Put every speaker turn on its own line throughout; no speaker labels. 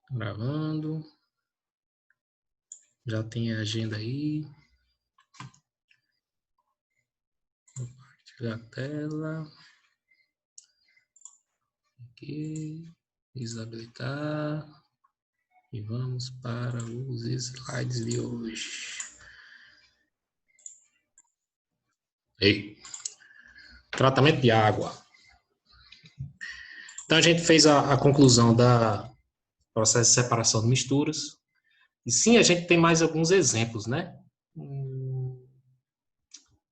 Gravando. Já tem a agenda aí. Vou compartilhar a tela. Aqui. Desabilitar. E vamos para os slides de hoje. Ei. Tratamento de água. Então, a gente fez a conclusão da processo de separação de misturas. E sim, a gente tem mais alguns exemplos, né?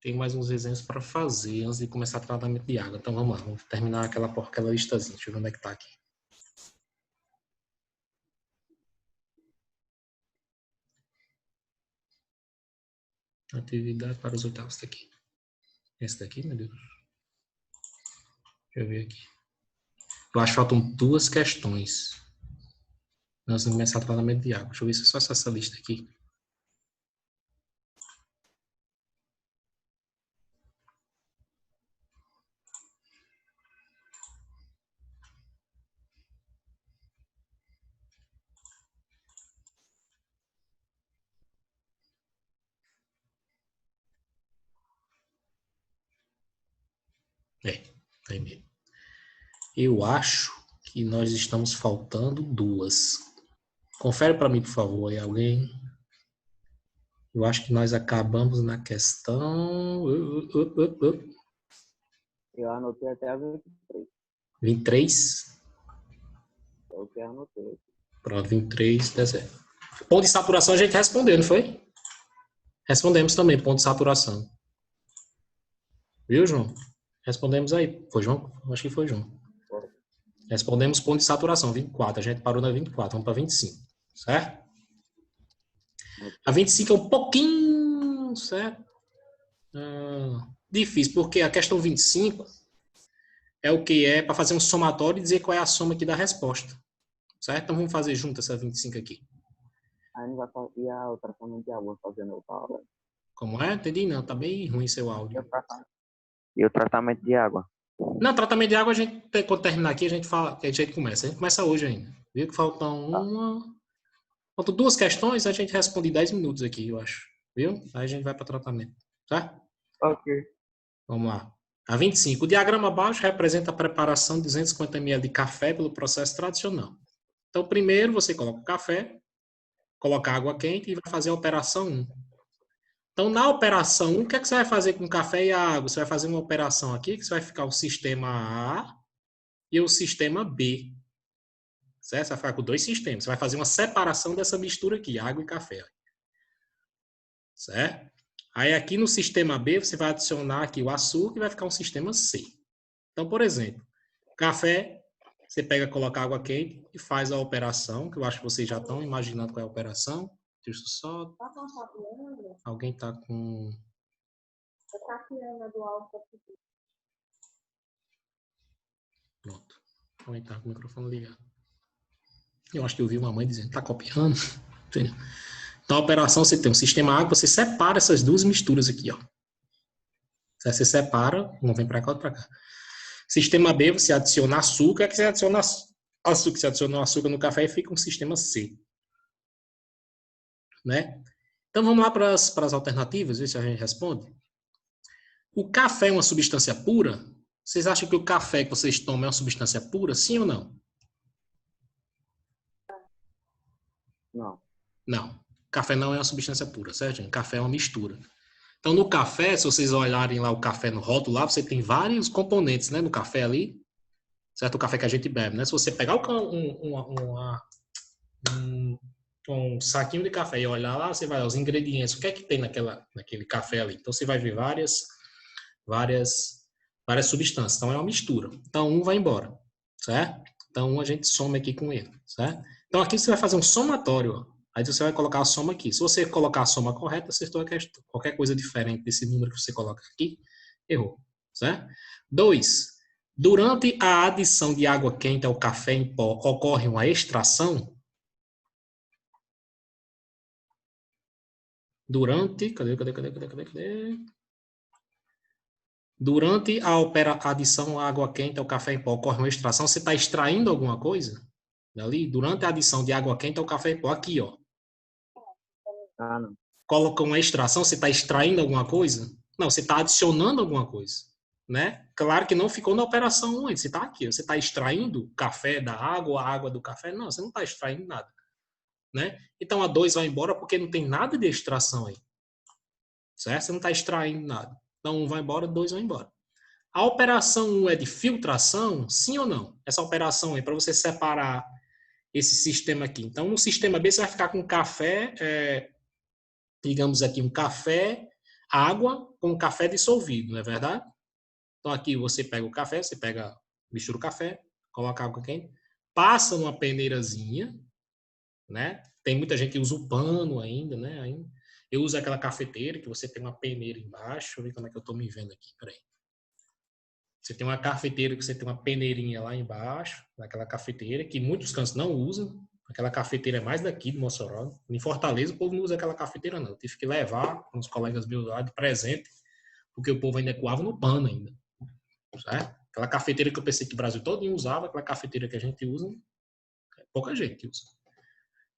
Tem mais uns exemplos para fazer antes de começar o tratamento de água. Então, vamos lá. Vamos terminar aquela listazinha. Deixa eu ver onde é que está aqui. Atividade para os oitavos. Esse daqui. Esse daqui, meu Deus. Deixa eu ver aqui. Eu acho que faltam 2 questões. Nós vamos começar o tratamento de água. Deixa eu ver se é só essa lista aqui. Aí mesmo. Eu acho que nós estamos faltando 2. Confere para mim, por favor, aí alguém. Eu acho que nós acabamos na questão...
Eu anotei até a 23.
23?
É o que eu anotei.
Pronto, 23, tá certo. Ponto de saturação a gente respondeu, não foi? Respondemos também, ponto de saturação. Viu, João? Respondemos aí. Foi João? Acho que foi João. Respondemos ponto de saturação, 24. A gente parou na 24, vamos para 25. Certo? A 25 é um pouquinho, certo? Difícil, porque a questão 25 é o que é para fazer um somatório e dizer qual é a soma aqui da resposta. Certo? Então vamos fazer junto essa 25 aqui.
Aí não vai fazer o tratamento de água fazendo outra aula.
Como é? Entendi não, tá bem ruim seu áudio.
E o tratamento de água?
Não, tratamento de água, a gente, quando terminar aqui, a gente fala, a gente começa. A gente começa hoje ainda. Viu que faltam faltam 2 questões, a gente responde 10 minutos aqui, eu acho. Viu? Aí a gente vai para tratamento. Tá?
Ok.
Vamos lá. A 25. O diagrama abaixo representa a preparação de 250 ml de café pelo processo tradicional. Então, primeiro você coloca o café, coloca água quente e vai fazer a operação 1. Então, na operação 1, o que é que você vai fazer com o café e a água? Você vai fazer uma operação aqui, que você vai ficar o sistema A e o sistema B. Certo? Você vai ficar com 2 sistemas. Você vai fazer uma separação dessa mistura aqui, água e café. Certo? Aí aqui no sistema B, você vai adicionar aqui o açúcar e vai ficar um sistema C. Então, por exemplo, café, você pega, coloca água quente e faz a operação, que eu acho que vocês já estão imaginando qual é a operação. Deixa eu só... Alguém está com... Pronto. Alguém está com o microfone ligado. Eu acho que eu vi uma mãe dizendo, está copiando? Então, a operação, você tem um sistema água, você separa essas 2 misturas aqui, ó. Você separa, um vem para cá, outro para cá. Sistema B, você adiciona açúcar, que você adiciona açúcar, você adiciona açúcar no café e fica um sistema C. Né? Então, vamos lá para as alternativas, ver se a gente responde. O café é uma substância pura? Vocês acham que o café que vocês tomam é uma substância pura, sim ou não?
Não.
Não. Café não é uma substância pura, certo, gente? Café é uma mistura. Então, no café, se vocês olharem lá o café no rótulo, lá você tem vários componentes, né, no café ali, certo? O café que a gente bebe, né? Se você pegar um saquinho de café e olhar lá, você vai ver os ingredientes, o que é que tem naquele café ali. Então, você vai ver várias substâncias. Então, é uma mistura. Então, um vai embora, certo? Então, a gente soma aqui com ele, certo? Então, aqui você vai fazer um somatório, ó. Aí você vai colocar a soma aqui. Se você colocar a soma correta, acertou a questão. Qualquer coisa diferente desse número que você coloca aqui, errou, certo? 2. Durante a adição de água quente ao café em pó, ocorre uma extração? Durante... Cadê? Durante a adição à água quente ao café em pó, ocorre uma extração? Você está extraindo alguma coisa? Ali, durante a adição de água quente ao café em pó, aqui, ó.
Ah, não.
Coloca uma extração, você está extraindo alguma coisa? Não, você está adicionando alguma coisa, né? Claro que não ficou na operação 1 ainda, você está aqui, você está extraindo café da água, a água do café? Não, você não está extraindo nada, né? Então a 2 vai embora porque não tem nada de extração aí, certo? Você não está extraindo nada. Então 1 vai embora, 2 vai embora. A operação 1 é de filtração, sim ou não? Essa operação é para você separar esse sistema aqui. Então no sistema B você vai ficar com café, digamos aqui, um café, água com café dissolvido, não é verdade? Então aqui você pega o café, mistura o café, coloca água quente, passa numa peneirazinha, né? Tem muita gente que usa o pano ainda, né? Eu uso aquela cafeteira que você tem uma peneira embaixo. Deixa eu ver como é que eu estou me vendo aqui, peraí. Você tem uma cafeteira que você tem uma peneirinha lá embaixo, naquela cafeteira, que muitos cantos não usam. Aquela cafeteira é mais daqui de Mossoró. Em Fortaleza, o povo não usa aquela cafeteira, não. Eu tive que levar uns colegas meus lá de presente, porque o povo ainda coava no pano ainda. Certo? Aquela cafeteira que eu pensei que o Brasil todo usava, aquela cafeteira que a gente usa, pouca gente usa.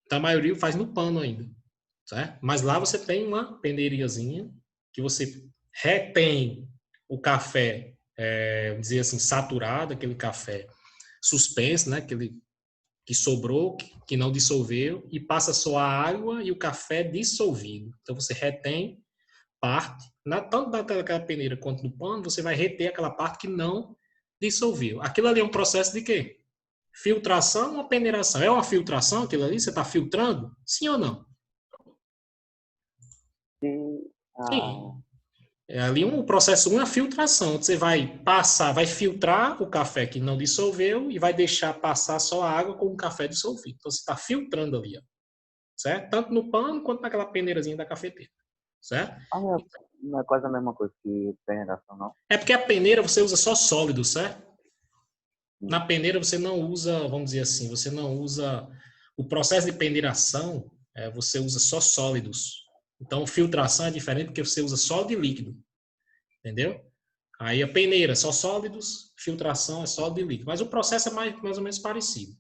Então, a maioria faz no pano ainda. Certo? Mas lá você tem uma peneiriazinha que você retém o café, vamos dizer assim, saturado, aquele café suspenso, né? Aquele que sobrou, que não dissolveu, e passa só a água e o café dissolvido. Então você retém parte, tanto daquela peneira quanto do pano, você vai reter aquela parte que não dissolveu. Aquilo ali é um processo de quê? Filtração ou peneiração? É uma filtração aquilo ali? Você está filtrando? Sim ou não?
E,
Sim. É ali o processo 1 é a filtração. Você vai passar, vai filtrar o café que não dissolveu e vai deixar passar só a água com o café dissolvido. Então você está filtrando ali, ó, certo? Tanto no pano quanto naquela peneirazinha da cafeteira, certo?
não é quase a mesma coisa que peneiração, não?
É porque a peneira você usa só sólido, certo? Na
Sim.
peneira você não usa, vamos dizer assim, você não usa o processo de peneiração, você usa só sólidos. Então filtração é diferente porque você usa sólido e líquido, entendeu? Aí a peneira só sólidos, filtração é sólido e líquido, mas o processo é mais ou menos parecido,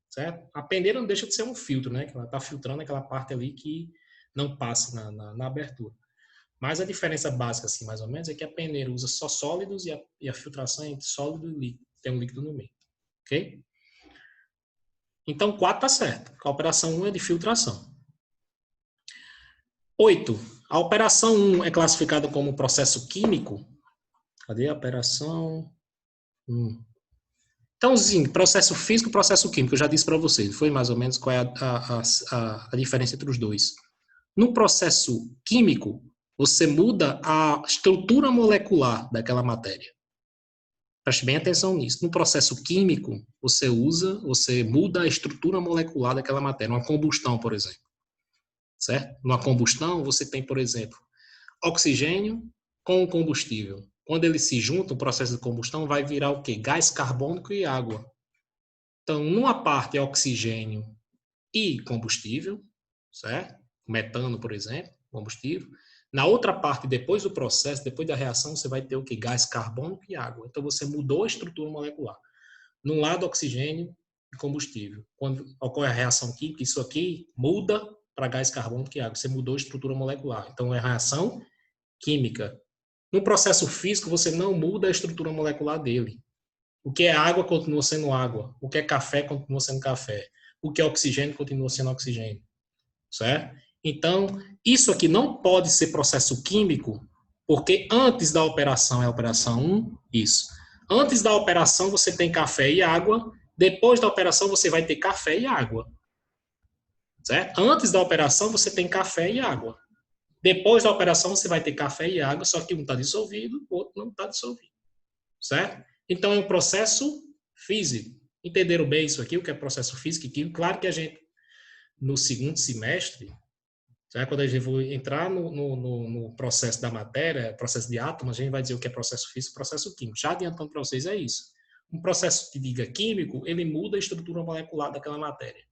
certo? A peneira não deixa de ser um filtro, né? Que ela está filtrando aquela parte ali que não passa na abertura. Mas a diferença básica, assim, mais ou menos, é que a peneira usa só sólidos e a filtração é entre sólido e líquido. Tem um líquido no meio. Ok? Então, 4 está certo. A operação 1 é de filtração. 8. A operação 1 é classificada como processo químico. Cadê a operação 1? Então, sim, processo físico e processo químico. Eu já disse para vocês. Foi mais ou menos qual é a diferença entre os dois. No processo químico, você muda a estrutura molecular daquela matéria. Preste bem atenção nisso. No processo químico, você muda a estrutura molecular daquela matéria. Uma combustão, por exemplo. Certo? Numa combustão, você tem, por exemplo, oxigênio com combustível. Quando eles se juntam, o processo de combustão vai virar o quê? Gás carbônico e água. Então, numa parte é oxigênio e combustível, certo? Metano, por exemplo, combustível. Na outra parte, depois do processo, depois da reação, você vai ter o que? Gás carbônico e água. Então, você mudou a estrutura molecular. Num lado, oxigênio e combustível. Quando ocorre a reação química, isso aqui muda para gás carbônico e água. Você mudou a estrutura molecular. Então, é reação química. No processo físico, você não muda a estrutura molecular dele. O que é água continua sendo água. O que é café continua sendo café. O que é oxigênio continua sendo oxigênio. Certo? Então, isso aqui não pode ser processo químico, porque antes da operação é a operação 1, isso. Antes da operação você tem café e água, depois da operação você vai ter café e água. Certo? Antes da operação você tem café e água. Depois da operação você vai ter café e água, só que um está dissolvido, o outro não está dissolvido. Certo? Então é um processo físico. Entenderam bem isso aqui, o que é processo físico e químico? Claro que a gente, no segundo semestre, quando a gente for entrar no processo da matéria, processo de átomos, a gente vai dizer o que é processo físico e processo químico. Já adiantando para vocês, é isso. Um processo que diga químico, ele muda a estrutura molecular daquela matéria.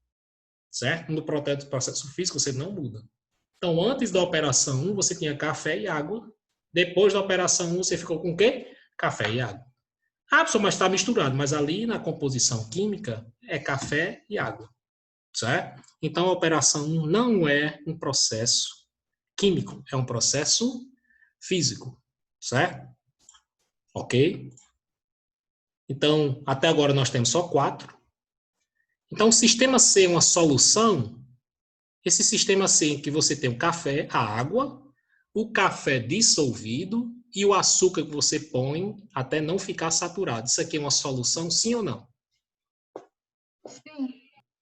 Certo? No processo físico, você não muda. Então, antes da operação 1, você tinha café e água. Depois da operação 1, você ficou com o quê? Café e água. Ah, pessoal, mas está misturado. Mas ali na composição química, é café e água, certo? Então, a operação não é um processo químico, é um processo físico, certo? Ok? Então, até agora nós temos só 4. Então, o sistema C é uma solução. Esse sistema C em que você tem o café, a água, o café dissolvido e o açúcar que você põe até não ficar saturado. Isso aqui é uma solução, sim ou não?
Sim.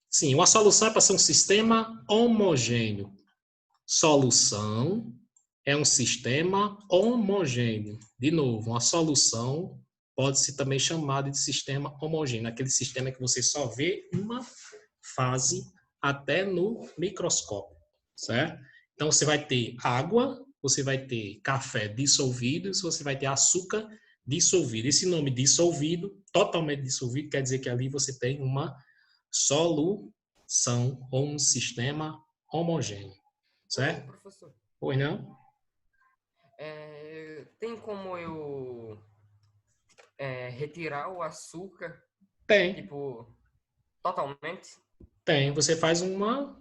Sim, uma solução é para ser um sistema homogêneo. Solução é um sistema homogêneo. De novo, uma solução pode-se também chamar de sistema homogêneo, aquele sistema que você só vê uma fase até no microscópio, certo? Então, você vai ter água, você vai ter café dissolvido, você vai ter açúcar dissolvido. Esse nome dissolvido, totalmente dissolvido, quer dizer que ali você tem uma solução ou um sistema homogêneo, certo?
Ô, professor,
Pois não?
tem como eu retirar o açúcar,
Tem,
tipo, totalmente?
tem. Você faz uma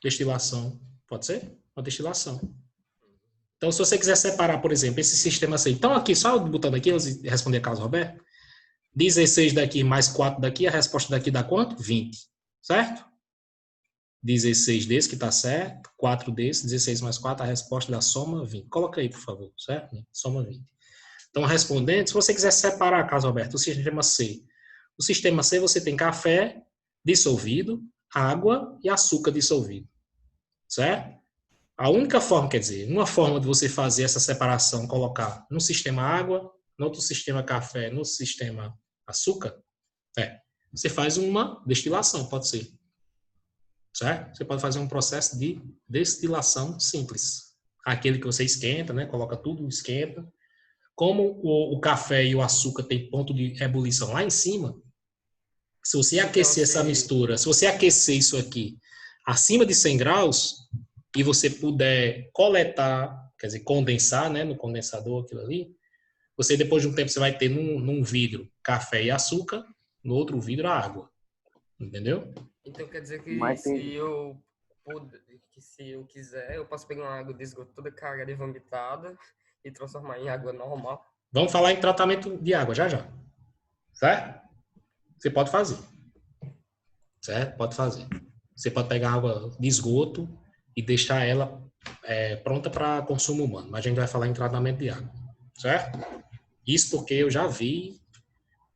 destilação, pode ser? Uma destilação. Então, se você quiser separar, por exemplo, esse sistema assim, então aqui, só botando aqui, antes de responder a Carlos Roberto, 16 daqui mais 4 daqui, a resposta daqui dá quanto? 20, certo? 16 desse que está certo, 4 desse, 16 mais 4, a resposta da soma 20. Coloca aí, por favor, certo? Soma 20. Então, respondendo, se você quiser separar, Carlos Roberto, o sistema C. O sistema C você tem café dissolvido, água e açúcar dissolvido, certo? A única forma, quer dizer, uma forma de você fazer essa separação, colocar no sistema água, no outro sistema café, no sistema açúcar, você faz uma destilação, pode ser. Certo? Você pode fazer um processo de destilação simples. Aquele que você esquenta, né? Coloca tudo, esquenta. Como o café e o açúcar têm ponto de ebulição lá em cima, se você aquecer essa mistura, se você aquecer isso aqui acima de 100 graus e você puder coletar, quer dizer, condensar, né, no condensador aquilo ali, você depois de um tempo você vai ter num vidro café e açúcar, no outro vidro a água. Entendeu?
Então quer dizer que
Mas tem,
se eu quiser, eu posso pegar uma água de esgoto toda cagada e vomitada e transformar em água normal.
Vamos falar em tratamento de água já já. Certo? Você pode fazer. Certo? Pode fazer. Você pode pegar água de esgoto e deixar ela pronta para consumo humano. Mas a gente vai falar em tratamento de água. Certo? Isso porque eu já vi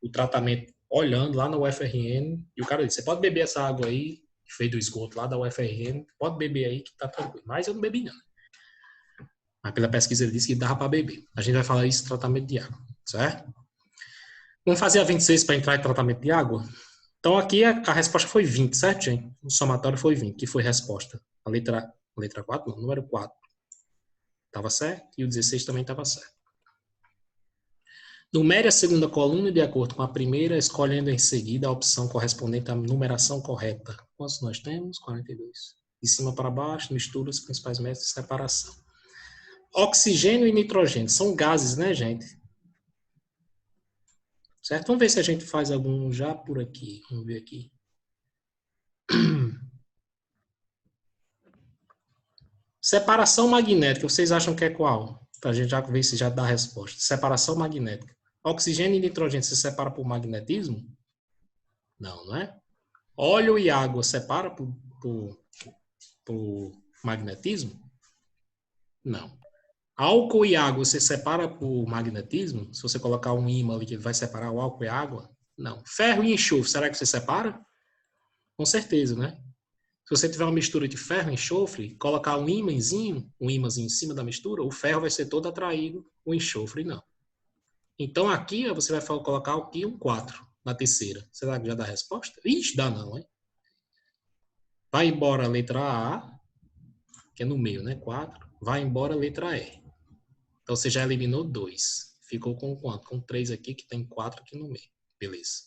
o tratamento olhando lá na UFRN e o cara disse, você pode beber essa água aí, que fez do esgoto lá da UFRN, pode beber aí que tá tranquilo. Mas eu não bebi não. Mas pela pesquisa ele disse que dava para beber. A gente vai falar isso em tratamento de água. Certo? Vamos fazer a 26 para entrar em tratamento de água? Então, aqui a resposta foi 20, certo, gente? O somatório foi 20, que foi a resposta. A letra 4, não, número 4. Estava certo e o 16 também estava certo. Numere a segunda coluna de acordo com a primeira, escolhendo em seguida a opção correspondente à numeração correta. Quantos nós temos? 42. De cima para baixo, mistura os principais métodos de separação. Oxigênio e nitrogênio são gases, né, gente? Certo? Vamos ver se a gente faz algum já por aqui. Vamos ver aqui. Separação magnética, vocês acham que é qual? Para a gente já ver se já dá a resposta. Separação magnética. Oxigênio e nitrogênio se separa por magnetismo? Não, não é? Óleo e água separa por magnetismo? Não. Álcool e água se separa por magnetismo? Se você colocar um ímã ali que vai separar o álcool e a água? Não. Ferro e enxofre, será que você separa? Com certeza, né? Se você tiver uma mistura de ferro e enxofre, colocar um ímãzinho em cima da mistura, o ferro vai ser todo atraído, o enxofre não. Então aqui você vai colocar aqui um 4 na terceira. Será que já dá a resposta? Ixi, dá não, hein? Vai embora a letra A, que é no meio, né? 4. Vai embora a letra E. Então você já eliminou 2. Ficou com quanto? Com 3 aqui, que tem 4 aqui no meio. Beleza.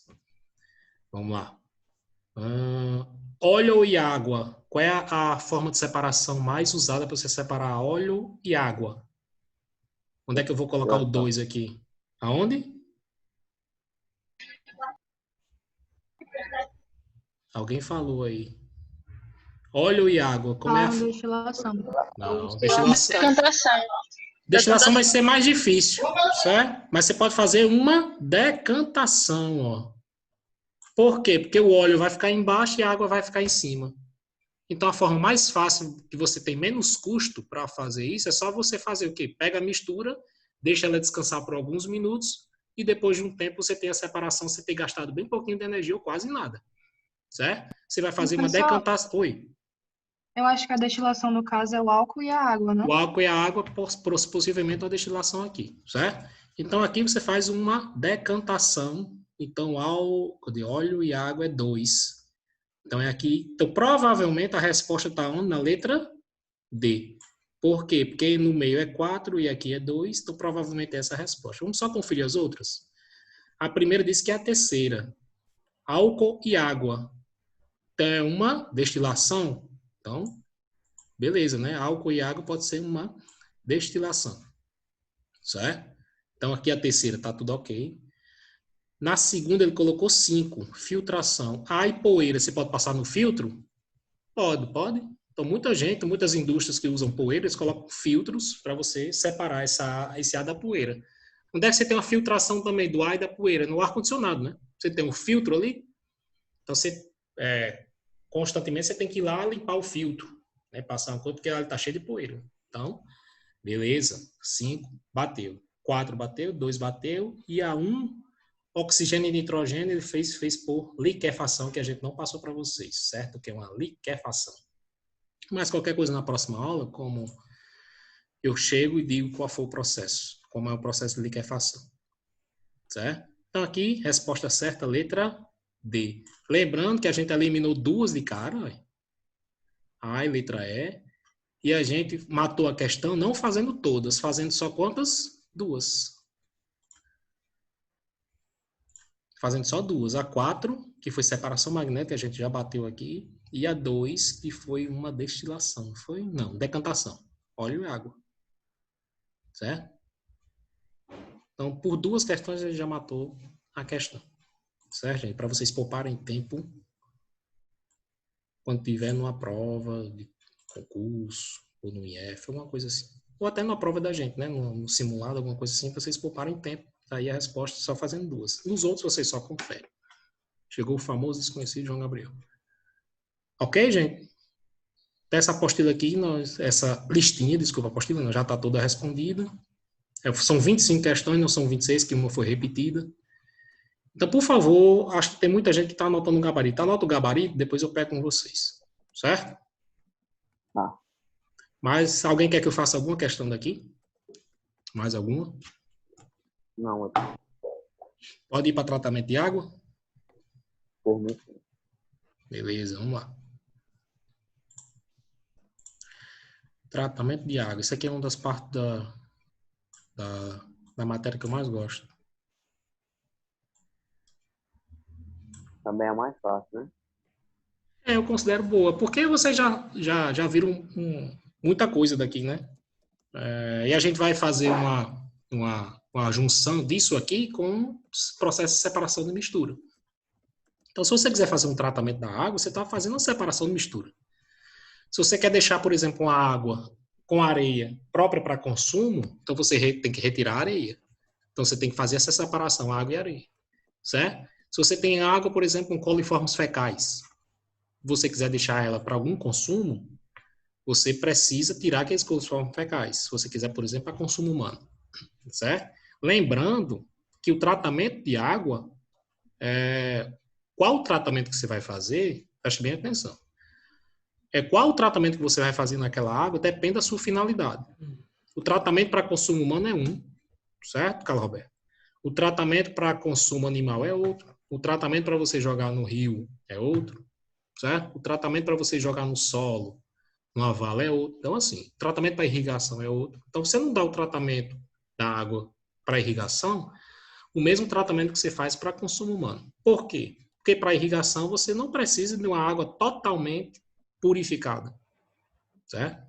Vamos lá. Óleo e água. Qual é a forma de separação mais usada para você separar óleo e água? Onde é que eu vou colocar o 2 aqui? Aonde? Alguém falou aí. Óleo e água. Como é a...
Destilação.
Não, destilação.
Decantação.
Destilação vai ser mais difícil, certo? Mas você pode fazer uma decantação, ó. Por quê? Porque o óleo vai ficar embaixo e a água vai ficar em cima. Então, a forma mais fácil, que você tem menos custo para fazer isso, é só você fazer o quê? Pega a mistura, deixa ela descansar por alguns minutos e depois de um tempo você tem a separação, você tem gastado bem pouquinho de energia ou quase nada, certo? Você vai fazer uma decantação... Oi?
Eu acho que a destilação, no caso, é o álcool e a água, não?
O álcool e a água, possivelmente, a destilação aqui, certo? Então, aqui você faz uma decantação. Então, álcool de óleo e água é 2. Então, é aqui. Então, provavelmente, a resposta está onde? Na letra D. Por quê? Porque no meio é 4 e aqui é 2. Então, provavelmente, essa é a resposta. Vamos só conferir as outras? A primeira diz que é a terceira. Álcool e água. Então, é uma destilação. Então, beleza, né? Álcool e água pode ser uma destilação. Certo? Então, aqui a terceira tá tudo ok. Na segunda, ele colocou 5. Filtração. E poeira, você pode passar no filtro? Pode. Então, muitas indústrias que usam poeira, eles colocam filtros para você separar esse ar da poeira. Onde é que você tem uma filtração também do ar e da poeira? No ar-condicionado, né? Você tem um filtro ali. Então, constantemente, você tem que ir lá limpar o filtro. Né, passar uma coisa, porque ela está cheia de poeira. Então, beleza. 5, bateu. 4 bateu, 2 bateu. E a 1, oxigênio e nitrogênio, ele fez por liquefação, que a gente não passou para vocês, certo? Que é uma liquefação. Mas qualquer coisa na próxima aula, como eu chego e digo qual foi o processo, como é o processo de liquefação. Certo? Então, aqui, resposta certa, letra D. Lembrando que a gente eliminou 2 de cara, olha. A e letra E. E a gente matou a questão não fazendo todas, fazendo só quantas? 2. Fazendo só 2. A 4, que foi separação magnética, a gente já bateu aqui. E a 2, que foi uma destilação. Foi? Não, decantação. Óleo e água. Certo? Então, por 2 questões, a gente já matou a questão. Certo, gente? Para vocês pouparem tempo quando tiver numa prova de concurso, ou no IF, alguma coisa assim. Ou até na prova da gente, né? No simulado, alguma coisa assim, para vocês pouparem tempo. Aí a resposta só fazendo 2. Nos outros, vocês só conferem. Chegou o famoso desconhecido João Gabriel. Ok, gente? Essa apostila aqui, essa listinha, desculpa, apostila não, já está toda respondida. São 25 questões, não são 26, que uma foi repetida. Então, por favor, acho que tem muita gente que está anotando o gabarito. Anota o gabarito, depois eu pego com vocês. Certo?
Tá.
Mas alguém quer que eu faça alguma questão daqui? Mais alguma?
Não,
Pode ir para tratamento de água?
por mim.
Beleza, vamos lá. Tratamento de água. Isso aqui é uma das partes da matéria que eu mais gosto.
Também é mais fácil, né?
Eu considero boa, porque vocês já viram muita coisa daqui, né? E a gente vai fazer uma junção disso aqui com o processo de separação de mistura. Então, se você quiser fazer um tratamento da água, você está fazendo uma separação de mistura. Se você quer deixar, por exemplo, uma água com areia própria para consumo, então você tem que retirar a areia. Então, você tem que fazer essa separação, água e areia. Certo? Se você tem água, por exemplo, com coliformes fecais, você quiser deixar ela para algum consumo, você precisa tirar aqueles coliformes fecais. Se você quiser, por exemplo, para consumo humano. Certo? Lembrando que o tratamento de água, qual o tratamento que você vai fazer, preste bem atenção. Qual o tratamento que você vai fazer naquela água depende da sua finalidade. O tratamento para consumo humano é um, certo, Carlos Roberto? O tratamento para consumo animal é outro. O tratamento para você jogar no rio é outro, certo? O tratamento para você jogar no solo, numa vala é outro. Então, assim, o tratamento para irrigação é outro. Então, você não dá o tratamento da água para irrigação, o mesmo tratamento que você faz para consumo humano. Por quê? Porque para irrigação você não precisa de uma água totalmente purificada, certo?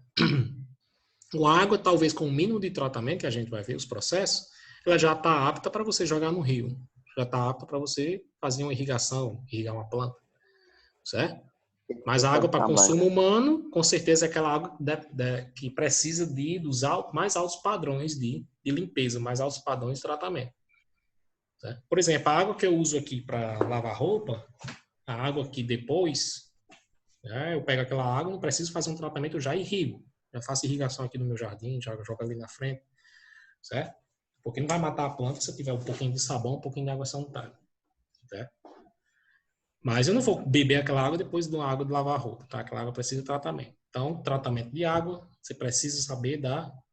Uma água, talvez com o mínimo de tratamento, que a gente vai ver os processos, ela já está apta para você jogar no rio. Já está apta para você fazer uma irrigação, irrigar uma planta. certo? Mas a água para consumo humano, com certeza é aquela água que precisa dos mais altos padrões de limpeza, mais altos padrões de tratamento. Certo? Por exemplo, a água que eu uso aqui para lavar roupa, a água que depois, eu pego aquela água, não preciso fazer um tratamento, eu já irrigo. Já faço irrigação aqui no meu jardim, já jogo ali na frente, certo? Porque não vai matar a planta se tiver um pouquinho de sabão, um pouquinho de água sanitária, certo? Mas eu não vou beber aquela água depois de uma água de lavar roupa, tá? Aquela água precisa de tratamento. Então, tratamento de água, você precisa saber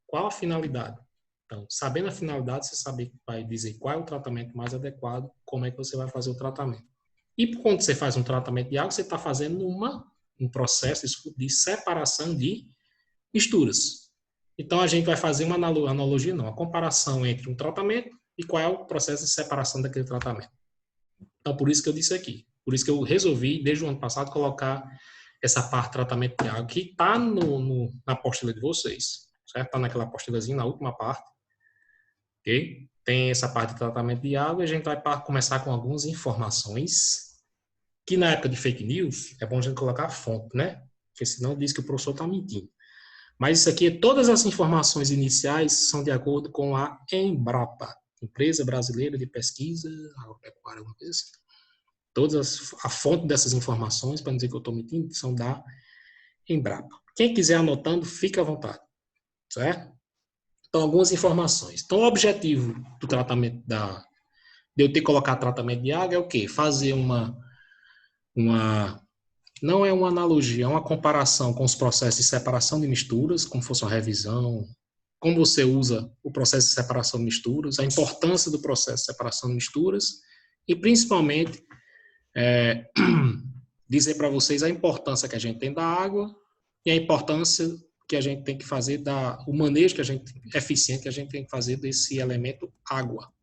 qual a finalidade. Então, sabendo a finalidade, você vai dizer qual é o tratamento mais adequado, como é que você vai fazer o tratamento. E quando você faz um tratamento de água, você está fazendo um processo de separação de misturas. Então, a gente vai fazer uma analogia, não, a comparação entre um tratamento e qual é o processo de separação daquele tratamento. Então, por isso que eu disse aqui. Por isso que eu resolvi, desde o ano passado, colocar essa parte de tratamento de água que está na apostila de vocês. Certo? Está naquela apostilazinha, na última parte. Ok? Tem essa parte de tratamento de água e a gente vai começar com algumas informações que na época de fake news é bom a gente colocar a fonte, né? Porque senão diz que o professor está mentindo. Mas isso aqui, todas as informações iniciais são de acordo com a Embrapa, Empresa Brasileira de Pesquisa Agropecuária, alguma coisa assim. A fonte dessas informações, para não dizer que eu estou mentindo, são da Embrapa. Quem quiser anotando, fica à vontade, certo? Então, algumas informações. Então, o objetivo do tratamento de eu ter que colocar tratamento de água é o quê? Fazer não é uma analogia, é uma comparação com os processos de separação de misturas, como fosse uma revisão, como você usa o processo de separação de misturas, a importância do processo de separação de misturas e, principalmente, dizer para vocês a importância que a gente tem da água e a importância que a gente tem que fazer o manejo eficiente que a gente tem que fazer desse elemento água,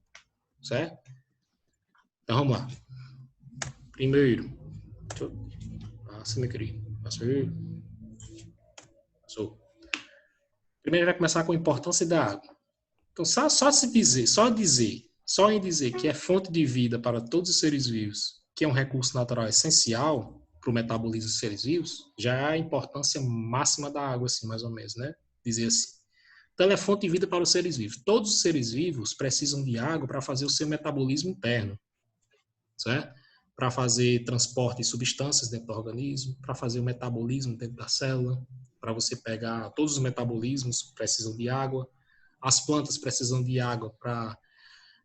certo? Então, vamos lá. Primeiro, passa, meu querido. Passou. Primeiro vai começar com a importância da água. Então, só em dizer que é fonte de vida para todos os seres vivos, que é um recurso natural essencial para o metabolismo dos seres vivos, já é a importância máxima da água, assim, mais ou menos, né? Dizer assim. Então, ela é fonte de vida para os seres vivos. Todos os seres vivos precisam de água para fazer o seu metabolismo interno, certo? Para fazer transporte de substâncias dentro do organismo, para fazer o metabolismo dentro da célula, para você pegar todos os metabolismos precisam de água. As plantas precisam de água para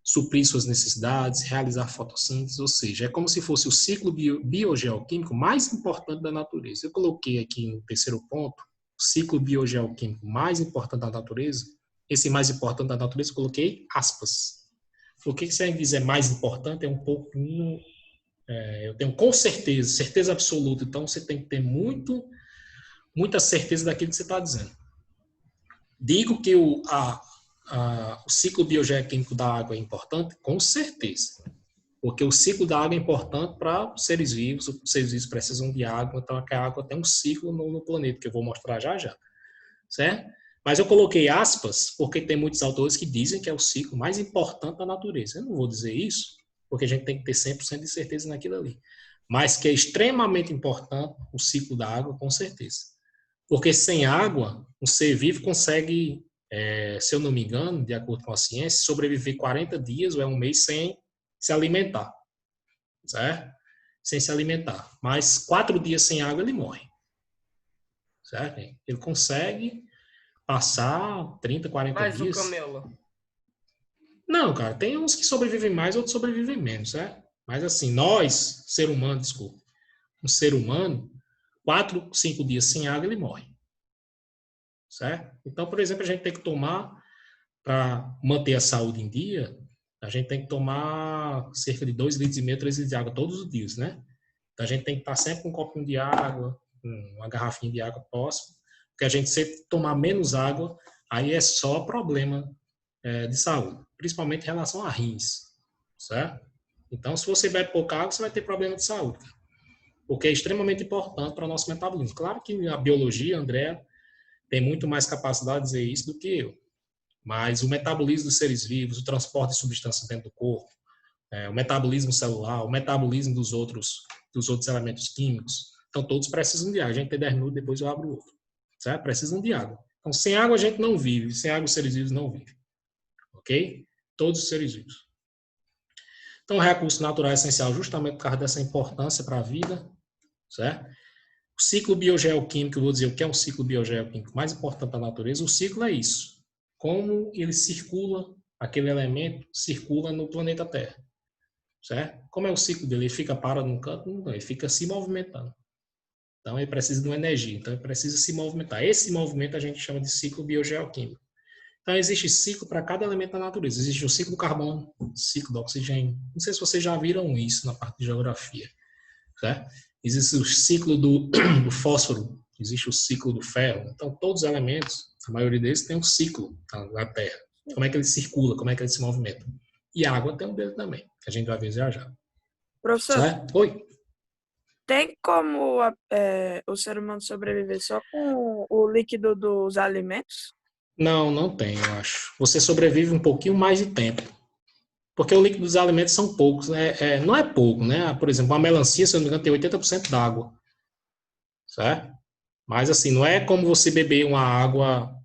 suprir suas necessidades, realizar fotossíntese, ou seja, é como se fosse o ciclo biogeoquímico mais importante da natureza. Eu coloquei aqui no terceiro ponto, o ciclo biogeoquímico mais importante da natureza. Esse mais importante da natureza eu coloquei aspas. O que você dizer mais importante é um pouquinho, eu tenho com certeza absoluta, então você tem que ter muita certeza daquilo que você está dizendo. Digo que o ciclo biogeoquímico da água é importante? Com certeza. Porque o ciclo da água é importante para os seres vivos precisam de água, então a água tem um ciclo no planeta, que eu vou mostrar já, certo? Mas eu coloquei aspas, porque tem muitos autores que dizem que é o ciclo mais importante da natureza. Eu não vou dizer isso, porque a gente tem que ter 100% de certeza naquilo ali. Mas que é extremamente importante o ciclo da água, com certeza. Porque sem água, um ser vivo consegue, se eu não me engano, de acordo com a ciência, sobreviver 40 dias ou um mês sem se alimentar, certo? Sem se alimentar. Mas 4 dias sem água ele morre, certo? Ele consegue passar 30, 40 dias.
Mas o camelo?
Não, cara, tem uns que sobrevivem mais, outros sobrevivem menos, certo? Mas assim, nós, um ser humano, 4, 5 dias sem água ele morre, certo? Então, por exemplo, a gente tem que tomar, para manter a saúde em dia, a gente tem que tomar cerca de 2,5 litros, 3 litros de água todos os dias, né? Então, a gente tem que estar sempre com um copinho de água, uma garrafinha de água próxima, porque a gente sempre tomar menos água, aí é só problema de saúde, principalmente em relação a rins, certo? Então, se você bebe pouca água, você vai ter problema de saúde, porque é extremamente importante para o nosso metabolismo. Claro que a biologia, André, tem muito mais capacidade de dizer isso do que eu. Mas o metabolismo dos seres vivos, o transporte de substâncias dentro do corpo, o metabolismo celular, o metabolismo dos outros dos outros elementos químicos. Então, todos precisam de água. A gente tem 10 minutos, depois eu abro outro. Certo? Precisam de água. Então, sem água a gente não vive. Sem água os seres vivos não vivem. Ok? Todos os seres vivos. Então, o recurso natural é essencial justamente por causa dessa importância para a vida. Certo? O ciclo biogeoquímico, eu vou dizer o que é um ciclo biogeoquímico mais importante da natureza. O ciclo é isso. Como ele circula, aquele elemento circula no planeta Terra. Certo? Como é o ciclo dele? Ele fica parado num canto? Não, ele fica se movimentando. Então, ele precisa de uma energia. Então, ele precisa se movimentar. Esse movimento a gente chama de ciclo biogeoquímico. Então, existe ciclo para cada elemento da natureza. Existe o ciclo do carbono, ciclo do oxigênio. Não sei se vocês já viram isso na parte de geografia. Certo? Existe o ciclo do fósforo. Existe o ciclo do ferro. Então, todos os elementos, a maioria deles tem um ciclo na Terra. Como é que ele circula, como é que ele se movimenta. E a água tem um dele também, que a gente vai ver já já.
Professor,
Certo? Oi.
tem como o ser humano sobreviver só com o líquido dos alimentos?
Não, não tem, eu acho. Você sobrevive um pouquinho mais de tempo. Porque o líquido dos alimentos são poucos. Não é pouco, né? Por exemplo, uma melancia, se eu não me engano, tem 80% d'água. Certo? Mas assim, não é como você beber uma água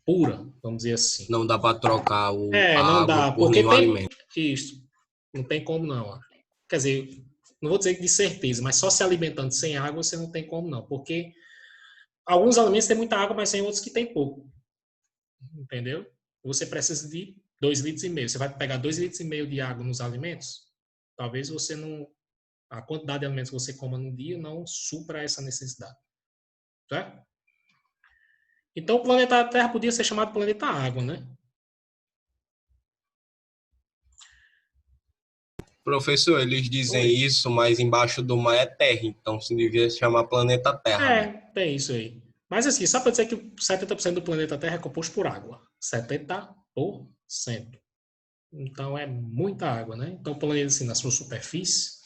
pura, vamos dizer assim.
Não dá para trocar a
Não
água
dá,
por
porque
nenhum
tem
alimento.
isso. Não tem como não. Quer dizer, não vou dizer de certeza, mas só se alimentando sem água você não tem como não, porque alguns alimentos têm muita água, mas tem outros que tem pouco. Entendeu? Você precisa de 2,5 litros. Você vai pegar 2,5 litros de água nos alimentos? Talvez você não... A quantidade de alimentos que você coma no dia não supra essa necessidade. Certo? Então, o planeta Terra podia ser chamado planeta Água, né?
Professor, eles dizem
Oi.
isso, mas embaixo do mar é terra, então se devia se chamar planeta Terra, né?
Tem isso aí. Mas assim, só para dizer que 70% do planeta Terra é composto por água. 70%. Então é muita água, né? Então o planeta, assim, na sua superfície,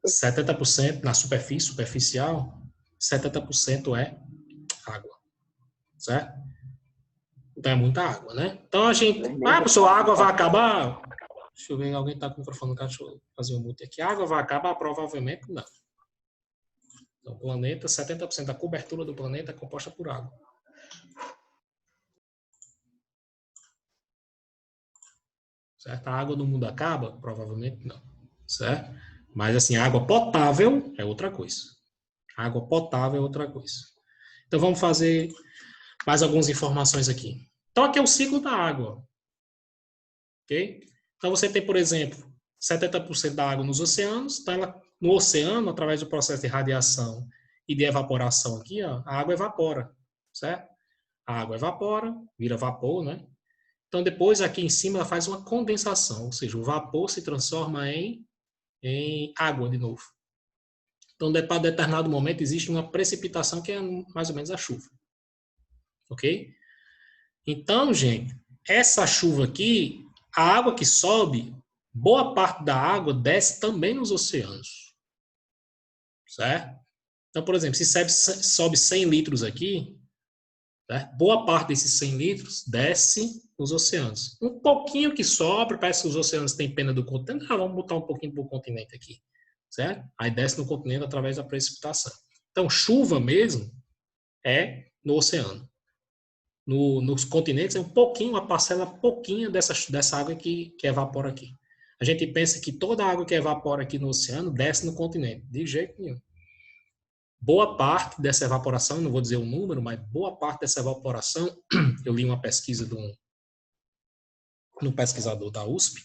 70% na superfície, superficial, 70% é água. Certo? Então é muita água, né? Então a gente... professor, a água vai acabar? Deixa eu ver, alguém está com o microfone no cara, deixa eu fazer um mute aqui. A água vai acabar? Provavelmente não. Então, o planeta, 70% da cobertura do planeta é composta por água. Certo? A água do mundo acaba? Provavelmente não. Certo? Mas, assim, a água potável é outra coisa. A água potável é outra coisa. Então, vamos fazer mais algumas informações aqui. Então, aqui é o ciclo da água. Ok? Então, você tem, por exemplo, 70% da água nos oceanos. Então, ela, no oceano, através do processo de radiação e de evaporação aqui, ó, a água evapora. Certo? A água evapora, vira vapor, né? Então, depois, aqui em cima, ela faz uma condensação. Ou seja, o vapor se transforma em água de novo. Então, para determinado momento, existe uma precipitação que é mais ou menos a chuva. Ok? Então, gente, essa chuva aqui, a água que sobe, boa parte da água desce também nos oceanos. Certo? Então, por exemplo, se sobe 100 litros aqui, certo? Boa parte desses 100 litros desce nos oceanos. Um pouquinho que sobra, parece que os oceanos têm pena do continente. Vamos botar um pouquinho para o continente aqui. Certo? Aí desce no continente através da precipitação. Então, chuva mesmo é no oceano. Nos continentes é um pouquinho, uma parcela pouquinha dessa água que evapora aqui. A gente pensa que toda a água que evapora aqui no oceano desce no continente. De jeito nenhum. Boa parte dessa evaporação, não vou dizer o número, mas boa parte dessa evaporação, eu li uma pesquisa de um pesquisador da USP,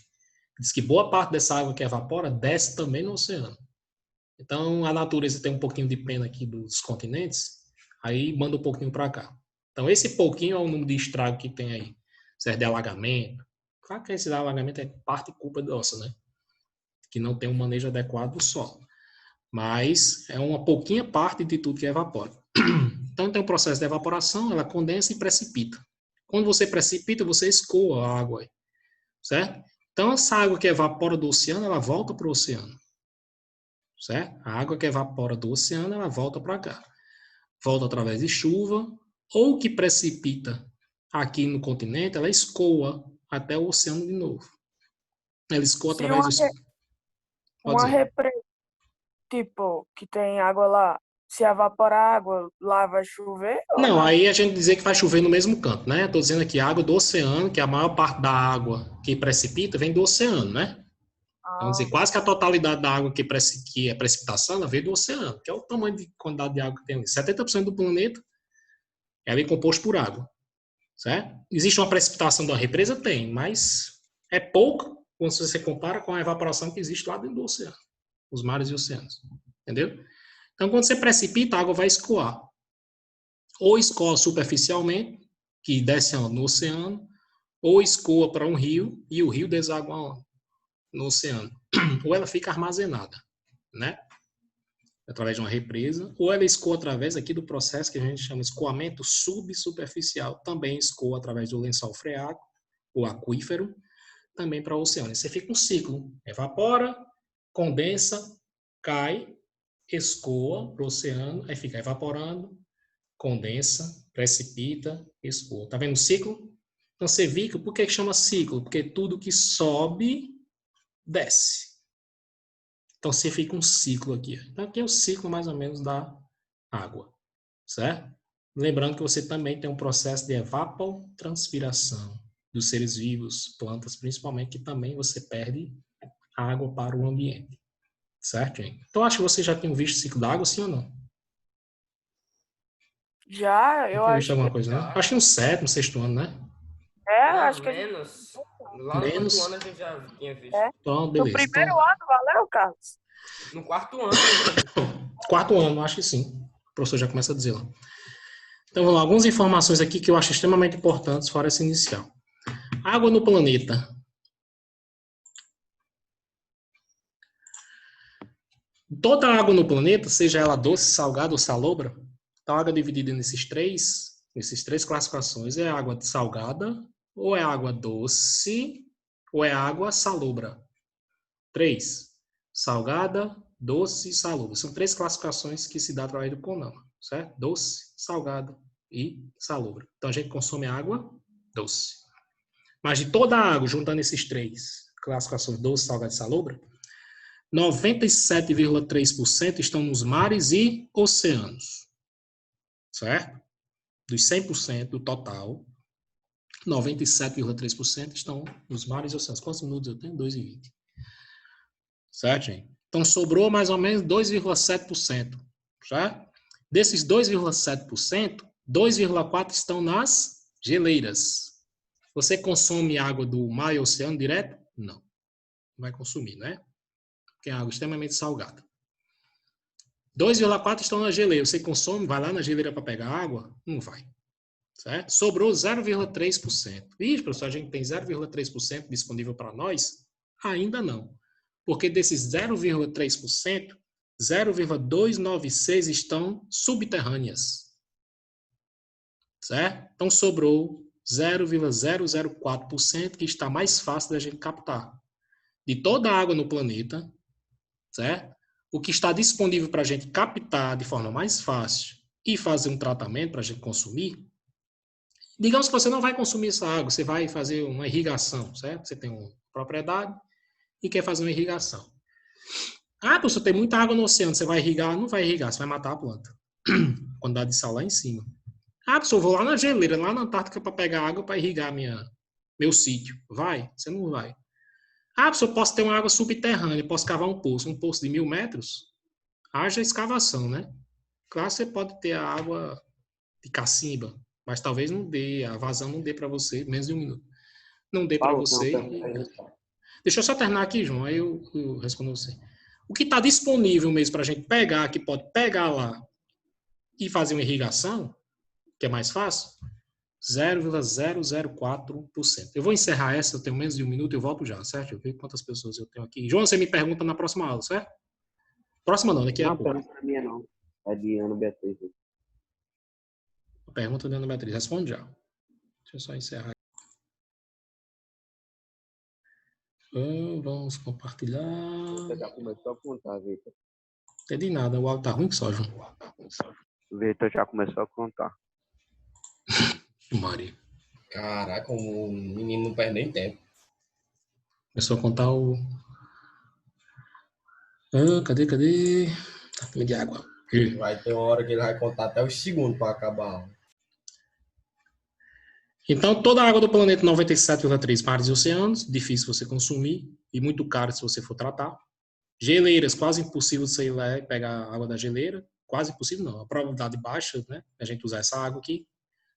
diz que boa parte dessa água que evapora desce também no oceano. Então, a natureza tem um pouquinho de pena aqui dos continentes, aí manda um pouquinho para cá. Então, esse pouquinho é o número de estrago que tem aí. Certo? De alagamento. Claro que esse alagamento é parte culpa nossa, né? Que não tem um manejo adequado do solo. Mas é uma pouquinha parte de tudo que evapora. Então, tem um processo de evaporação, ela condensa e precipita. Quando você precipita, você escoa a água. Certo? Então, essa água que evapora do oceano, ela volta para o oceano. Certo? A água que evapora do oceano, ela volta para cá. Volta através de chuva, ou que precipita aqui no continente, ela escoa até o oceano de novo. Ela escoa através
uma represa tipo, que tem água lá, se evaporar a água, lá vai chover ou
Não,
não?
aí a gente dizer que vai chover no mesmo canto, né? Estou dizendo aqui água do oceano, que a maior parte da água que precipita vem do oceano, né? Então, dizer,
Ah,
quase que a totalidade da água que é precipitação, ela veio do oceano, que é o tamanho de quantidade de água que tem ali. 70% do planeta é ali composto por água, certo? Existe uma precipitação da represa? Tem, mas é pouco quando você compara com a evaporação que existe lá dentro do oceano, os mares e oceanos, entendeu? Então, quando você precipita, a água vai escoar. Ou escoa superficialmente, que desce no oceano, ou escoa para um rio e o rio deságua no oceano. Ou ela fica armazenada, né? Através de uma represa, ou ela escoa através aqui do processo que a gente chama de escoamento subsuperficial, também escoa através do lençol freático, o aquífero, também para o oceano. Você fica um ciclo, evapora, condensa, cai, escoa para o oceano, aí fica evaporando, condensa, precipita, escoa. Tá vendo o ciclo? Então você viu, por que chama ciclo? Porque tudo que sobe, desce. Então, você fica um ciclo aqui. Então, aqui é o ciclo, mais ou menos, da água, certo? Lembrando que você também tem um processo de evapotranspiração dos seres vivos, plantas principalmente, que também você perde água para o ambiente, certo, gente? Então, acho que você já tem visto o ciclo da água, sim ou não?
já,
Não
eu
tem visto
acho que
alguma coisa, né? Acho que no sétimo, sexto ano, né?
acho
Não,
que a gente.
menos. Lá no quarto ano
Menos.
a gente já tinha visto.
É.
Pronto,
No
beleza. Então,
primeiro ano, valeu, Carlos?
No quarto ano eu vi.
quarto ano, acho que sim. O professor já começa a dizer lá. Então, vamos lá. Algumas informações aqui que eu acho extremamente importantes, fora essa inicial. Água no planeta. Toda a água no planeta, seja ela doce, salgada ou salobra, então a água é dividida nesses três classificações. É água salgada, ou é água doce, ou é água salobra. 3. Salgada, doce e salobra. São três classificações que se dá através do CONAMA, certo? Doce, salgada e salobra. Então a gente consome água doce. Mas de toda a água, juntando esses três classificações, doce, salgada e salobra, 97,3% estão nos mares e oceanos, certo? Dos 100% do total, 97,3% estão nos mares e oceanos. Quantos minutos eu tenho? 2,20. Certo, gente? Então, sobrou mais ou menos 2,7%, certo? Desses 2,7%, 2,4% estão nas geleiras. Você consome água do mar e oceano direto? Não. Não vai consumir, né? Porque é água extremamente salgada. 2,4 estão na geleira. Você consome, vai lá na geleira para pegar água? Não vai. Certo? Sobrou 0,3%. Ih, professor, a gente tem 0,3% disponível para nós? Ainda não. Porque desses 0,3%, 0,296 estão subterrâneas. Certo? Então sobrou 0,004% que está mais fácil da gente captar. De toda a água no planeta, certo? O que está disponível para a gente captar de forma mais fácil e fazer um tratamento para a gente consumir, digamos que você não vai consumir essa água, você vai fazer uma irrigação, certo? Você tem uma propriedade e quer fazer uma irrigação. Ah, professor, tem muita água no oceano, você vai irrigar? Não vai irrigar, você vai matar a planta. Quantidade de sal lá em cima. Ah, professor, eu vou lá na geleira, lá na Antártica para pegar água para irrigar meu sítio. Vai? Você não vai. Ah, professor, eu posso ter uma água subterrânea, posso cavar um poço de 1.000 metros? Haja escavação, né? Claro, você pode ter a água de cacimba, mas talvez não dê, a vazão não dê para você, menos de 1 minuto. Não dê para
Paulo, tem uma
você.
pergunta aí.
Deixa eu só terminar aqui, João, aí eu respondo você. O que está disponível mesmo para a gente pegar, que pode pegar lá e fazer uma irrigação, que é mais fácil, 0,004%. Eu vou encerrar essa, eu tenho menos de 1 minuto, eu volto já, certo? Eu vejo quantas pessoas eu tenho aqui. João, você me pergunta na próxima aula, certo? Próxima não, daqui a
Não, a
pouco.
pergunta não é minha, não. É de Ana Beatriz.
A pergunta da Ana Beatriz, responde já. Deixa eu só encerrar. Vamos compartilhar.
Você já começou a contar, Vitor.
Não entendi nada, o áudio tá ruim que só, João.
Vitor já começou a contar.
Maria.
Caraca, o menino não perde nem tempo.
Começou a contar o... Cadê? Tá de água.
Vai ter uma hora que ele vai contar até os segundos para acabar.
Então, toda a água do planeta, 97,3 mares e oceanos, difícil você consumir e muito caro se você for tratar. Geleiras, quase impossível você ir lá e pegar a água da geleira. Quase impossível não, a probabilidade baixa, né, a gente usar essa água aqui.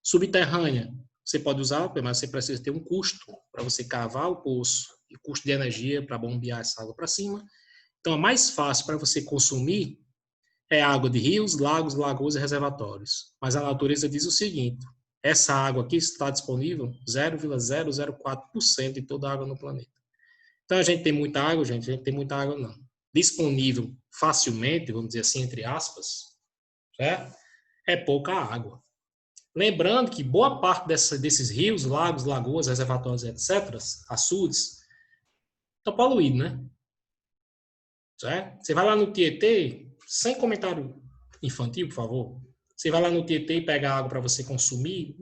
Subterrânea, você pode usar, mas você precisa ter um custo para você cavar o poço e custo de energia para bombear essa água para cima. Então, a mais fácil para você consumir é água de rios, lagos, lagoas e reservatórios. Mas a natureza diz o seguinte: essa água aqui está disponível 0,004% de toda a água no planeta. Então, a gente tem muita água, gente? A gente tem muita água, não. Disponível facilmente, vamos dizer assim, entre aspas, certo? É pouca água. Lembrando que boa parte desses rios, lagos, lagoas, reservatórios, etc., açudes, estão poluídos, né? Certo? Você vai lá no Tietê, sem comentário infantil, por favor. Você vai lá no Tietê e pega água para você consumir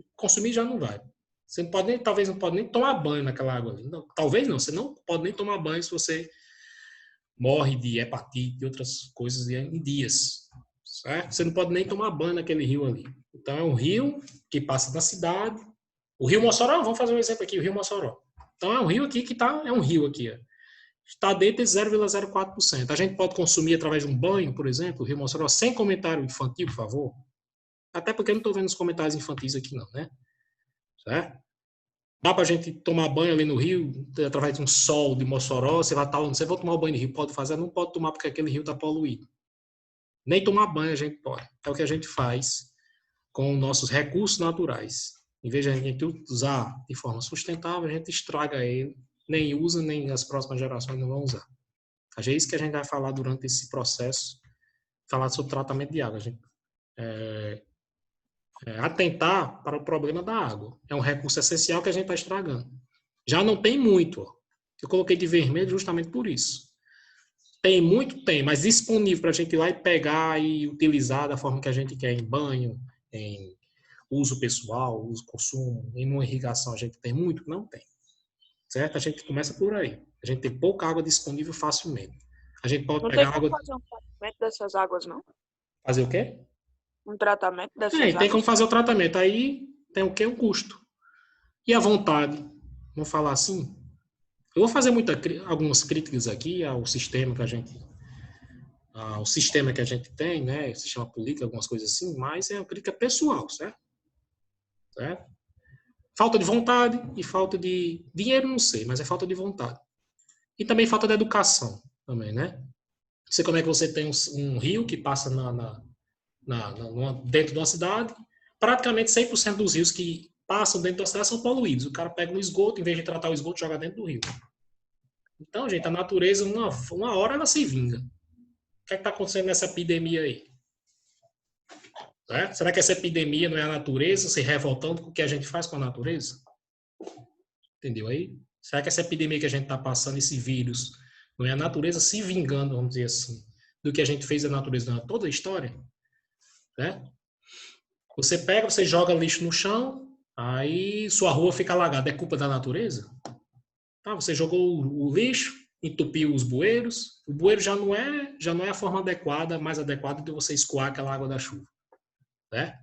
já não vai. Você não pode nem, talvez não pode nem tomar banho naquela água ali. Não, talvez não, você não pode nem tomar banho se você morre de hepatite e outras coisas em dias. Certo? Você não pode nem tomar banho naquele rio ali. Então é um rio que passa na cidade. O Rio Mossoró, vamos fazer um exemplo aqui, o Rio Mossoró. Então é um rio aqui que está, é um rio aqui, ó. Está dentro de 0,04%. A gente pode consumir através de um banho, por exemplo, o Rio Mossoró, sem comentário infantil, por favor. Até porque eu não estou vendo os comentários infantis aqui não, né? Certo? Dá para a gente tomar banho ali no rio, através de um sol de Mossoró, você vai estar onde você vai tomar banho no rio, pode fazer? Não pode tomar porque aquele rio está poluído. Nem tomar banho a gente pode. É o que a gente faz com nossos recursos naturais. Em vez de a gente usar de forma sustentável, a gente estraga ele, nem usa, nem as próximas gerações não vão usar. É isso que a gente vai falar durante esse processo, falar sobre tratamento de água. A gente atentar para o problema da água. É um recurso essencial que a gente está estragando. Já não tem muito. Ó. Eu coloquei de vermelho justamente por isso. Tem muito, tem, mas disponível para a gente ir lá e pegar e utilizar da forma que a gente quer, em banho, em uso pessoal, uso consumo, em uma irrigação a gente tem muito? Não tem. Certo? A gente começa por aí. A gente tem pouca água disponível facilmente. A gente pode
Não
pegar
tem como
água...
fazer um tratamento dessas águas, não?
Fazer o quê?
Um tratamento dessas
Tem como
águas?
fazer o tratamento. Aí tem o quê? O custo. E a vontade. Vamos falar assim? Eu vou fazer algumas críticas aqui ao sistema que a gente... ao sistema que a gente tem, né? O sistema político, algumas coisas assim, mas é uma crítica pessoal, certo? Certo? Falta de vontade e falta de dinheiro, não sei, mas é falta de vontade. E também falta de educação, também, né? Não sei como é que você tem um rio que passa dentro de uma cidade, praticamente 100% dos rios que passam dentro da cidade são poluídos. O cara pega um esgoto, em vez de tratar o esgoto, joga dentro do rio. Então, gente, a natureza, uma hora ela se vinga. O que é que está acontecendo nessa epidemia aí? Será que essa epidemia não é a natureza se revoltando com o que a gente faz com a natureza? Entendeu aí? Será que essa epidemia que a gente está passando, esse vírus, não é a natureza se vingando, vamos dizer assim, do que a gente fez da natureza durante toda a história? Né? Você pega, você joga lixo no chão, aí sua rua fica alagada. É culpa da natureza? Tá, você jogou o lixo, entupiu os bueiros. O bueiro já não é a forma adequada, mais adequada de você escoar aquela água da chuva. Né?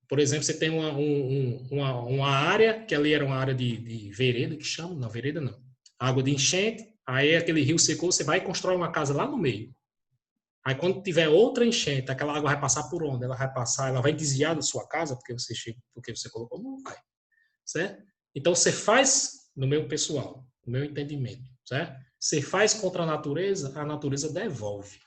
Por exemplo, você tem uma área, que ali era uma área de vereda, que chama, não, vereda não. Água de enchente, aí aquele rio secou, você vai e constrói uma casa lá no meio. Aí quando tiver outra enchente, aquela água vai passar por onde? Ela vai desviar da sua casa, porque você colocou? Não vai. Certo? Então você faz, no meu pessoal, no meu entendimento, certo? Você faz contra a natureza devolve.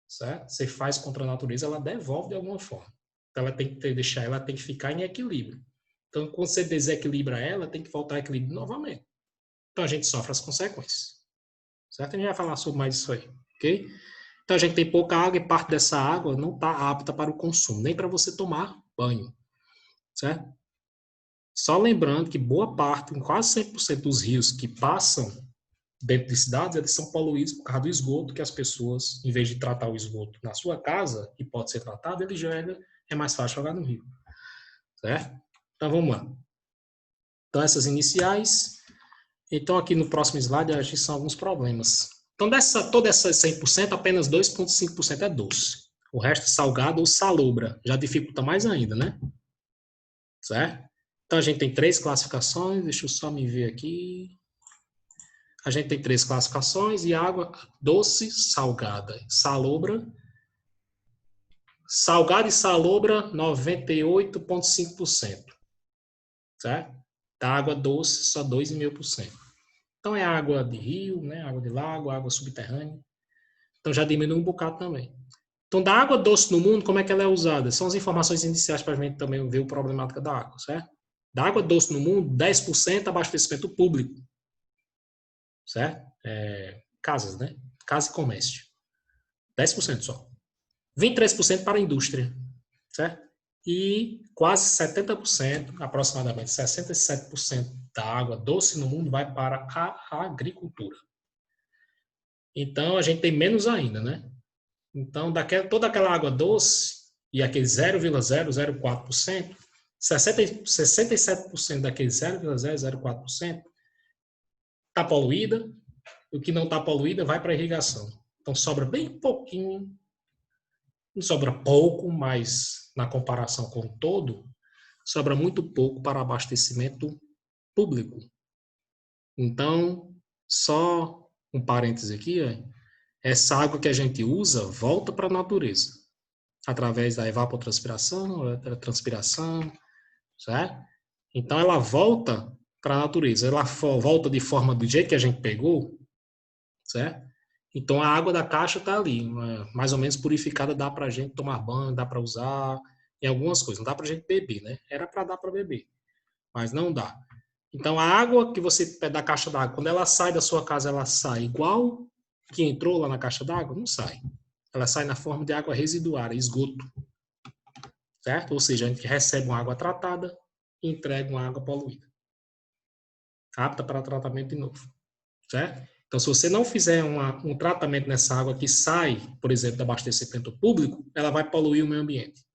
Certo? Você faz contra a natureza, ela devolve de alguma forma. Então ela tem que ficar em equilíbrio. Então quando você desequilibra ela, tem que voltar a equilíbrio novamente. Então a gente sofre as consequências. Certo? A gente vai falar sobre mais isso aí, ok? Então a gente tem pouca água e parte dessa água não está apta para o consumo, nem para você tomar banho. Certo? Só lembrando que boa parte, quase 100% dos rios que passam dentro de cidades, eles são poluídos por causa do esgoto que as pessoas, em vez de tratar o esgoto na sua casa, que pode ser tratado, ele joga, é mais fácil jogar no rio. Certo? Então vamos lá. Então essas iniciais, Então, aqui no próximo slide, a gente são alguns problemas. Então, toda essa 100%, apenas 2,5% é doce. O resto é salgado ou salobra. Já dificulta mais ainda, né? Certo? Então, a gente tem 3 classificações. Deixa eu só me ver aqui. A gente tem 3 classificações e água doce, salgada, salobra. Salgada e salobra, 98,5%. Certo? Da água doce, só 2,5%. Então, é água de rio, né? Água de lago, água subterrânea. Então, já diminui um bocado também. Então, da água doce no mundo, como é que ela é usada? São as informações iniciais para a gente também ver a problemática da água, certo? Da água doce no mundo, 10% abastecimento público. Certo? Casas, né? Casa e comércio. 10% só. 23% para a indústria. Certo? E quase 70%, aproximadamente 67% da água doce no mundo vai para a agricultura. Então, a gente tem menos ainda, né? Então, toda aquela água doce e aquele 0,004%, 67% daquele 0,004% está poluída, o que não está poluída vai para a irrigação. Então, sobra bem pouquinho, não sobra pouco, mas na comparação com o todo, sobra muito pouco para abastecimento público. Então, só um parêntese aqui, essa água que a gente usa volta para a natureza, através da evapotranspiração, da transpiração, certo? Então, ela volta para a natureza, ela volta de forma do jeito que a gente pegou, certo? Então, a água da caixa está ali, mais ou menos purificada, dá para a gente tomar banho, dá para usar em algumas coisas, não dá para a gente beber, né? Era para dar para beber, mas não dá. Então, a água que você pede da caixa d'água, quando ela sai da sua casa, ela sai igual que entrou lá na caixa d'água? Não sai. Ela sai na forma de água residuária, esgoto. Certo? Ou seja, a gente recebe uma água tratada e entrega uma água poluída. Apta para tratamento de novo. Certo? Então, se você não fizer um tratamento nessa água que sai, por exemplo, do abastecimento público, ela vai poluir o meio ambiente.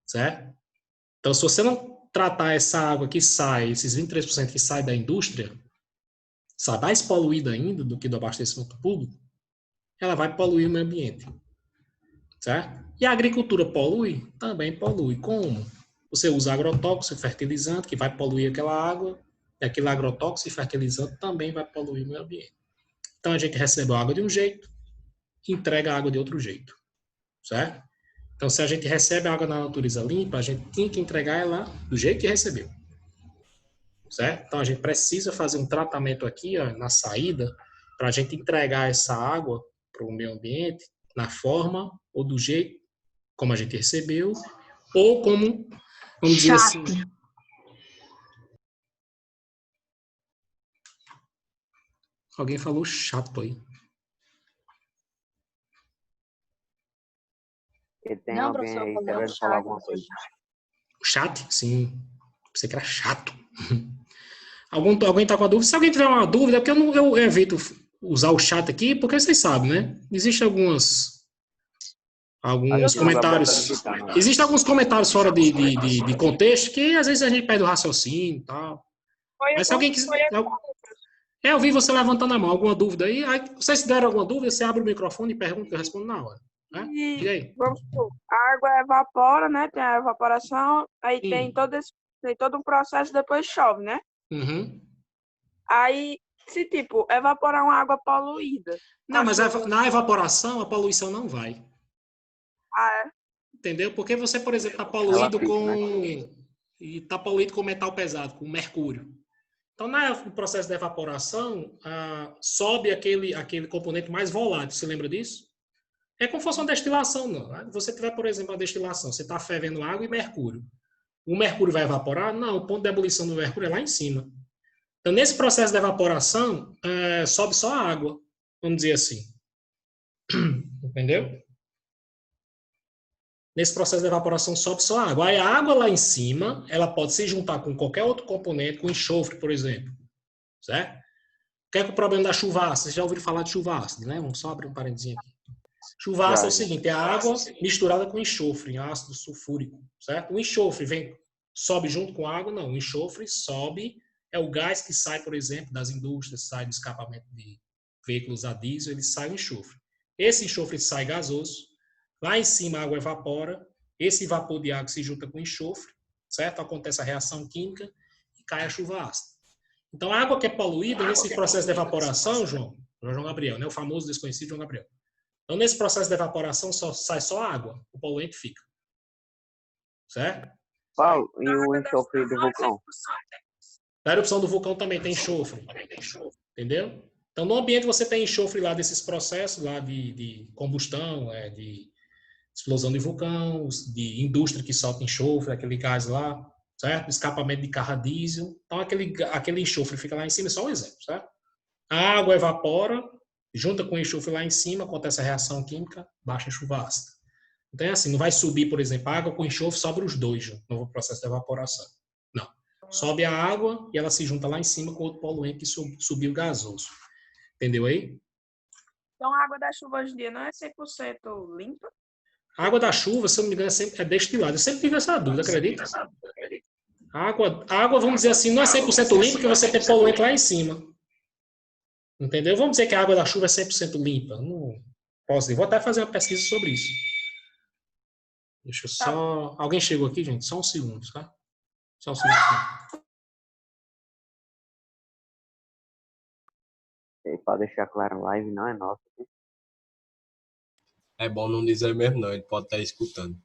Certo? Então, se você não tratar essa água que sai, esses 23% que sai da indústria, sai mais poluída ainda do que do abastecimento público, ela vai poluir o meio ambiente. Certo? E a agricultura polui? Também polui. Como? Você usa agrotóxico, fertilizante, que vai poluir aquela água, e aquele agrotóxico e fertilizante também vai poluir o meio ambiente. Então, a gente recebe a água de um jeito e entrega a água de outro jeito. Certo? Então, se a gente recebe a água na natureza limpa, a gente tem que entregar ela do jeito que recebeu. Certo? Então, a gente precisa fazer um tratamento aqui, na saída, para a gente entregar essa água para o meio ambiente na forma ou do jeito como a gente recebeu, ou como, vamos dizer assim... Alguém falou chato aí.
E tem
Não,
alguém
professor,
aí
falou
querendo
chat.
falar alguma coisa?
Chat? Sim. Pensei que era chato. Alguém está com a dúvida? Se alguém tiver uma dúvida, porque eu evito usar o chat aqui, porque vocês sabem, né? Existem alguns comentários. Existem alguns comentários fora de contexto que às vezes a gente perde o raciocínio e tal. Mas se alguém quiser. Eu vi você levantando a mão. Alguma dúvida aí? Vocês se deram alguma dúvida, você abre o microfone e pergunta que eu respondo na hora. Né? E aí?
Vamos supor, a água evapora, né? Tem a evaporação, aí tem todo um processo, depois chove, né?
Uhum.
Aí, se tipo, evaporar uma água poluída.
Não, mas na evaporação a poluição não vai.
Ah, é?
Entendeu? Porque você, por exemplo, está poluído com metal pesado, com mercúrio. Então, no processo de evaporação, sobe aquele componente mais volátil. Você lembra disso? É como se fosse uma destilação, não. Você tiver, por exemplo, uma destilação, você está fervendo água e mercúrio. O mercúrio vai evaporar? Não, o ponto de ebulição do mercúrio é lá em cima. Então, nesse processo de evaporação, sobe só a água, vamos dizer assim. Entendeu? Nesse processo de evaporação sobe só a água. Aí a água lá em cima, ela pode se juntar com qualquer outro componente, com enxofre, por exemplo. Certo? O que é o problema da chuva ácida? Vocês já ouviram falar de chuva ácida, né? Vamos só abrir um parênteses aqui. Chuva ácida é o seguinte, é a água misturada com enxofre, ácido sulfúrico, certo? O enxofre sobe junto com a água? Não, o enxofre sobe é o gás que sai, por exemplo, das indústrias, sai do escapamento de veículos a diesel, ele sai o enxofre. Esse enxofre sai gasoso, lá em cima a água evapora, esse vapor de água se junta com enxofre, certo? Acontece a reação química e cai a chuva ácida. Então, a água que é poluída, nesse processo de evaporação, João Gabriel, né? O famoso desconhecido João Gabriel. Então, nesse processo de evaporação, sai só água, o poluente fica. Certo?
Paulo, e o enxofre do vulcão?
Na erupção do vulcão também tem enxofre. Entendeu? Então, no ambiente você tem enxofre lá desses processos lá de combustão, de explosão de vulcões, de indústria que solta enxofre, aquele gás lá, certo? Escapamento de carro a diesel. Então, aquele enxofre fica lá em cima, só um exemplo, certo? A água evapora, junta com o enxofre lá em cima, acontece a reação química, baixa a chuva ácida. Então, é assim, não vai subir, por exemplo, a água com enxofre, sobe os dois no processo de evaporação. Não. Sobe a água e ela se junta lá em cima com outro poluente que subiu gasoso. Entendeu aí?
Então, a água da chuva hoje em dia não é 100% limpa?
A água da chuva, se eu não me engano, é destilada. Eu sempre tive essa dúvida, acredita? A água, vamos dizer assim, não é 100% limpa porque você tem poluente lá em cima. Entendeu? Vamos dizer que a água da chuva é 100% limpa. Não posso dizer. Vou até fazer uma pesquisa sobre isso. Deixa eu só... Alguém chegou aqui, gente? Só um segundo, tá? Só um segundo aqui.
E para deixar claro, a live não é nossa.
É bom não dizer mesmo, não. Ele pode estar escutando.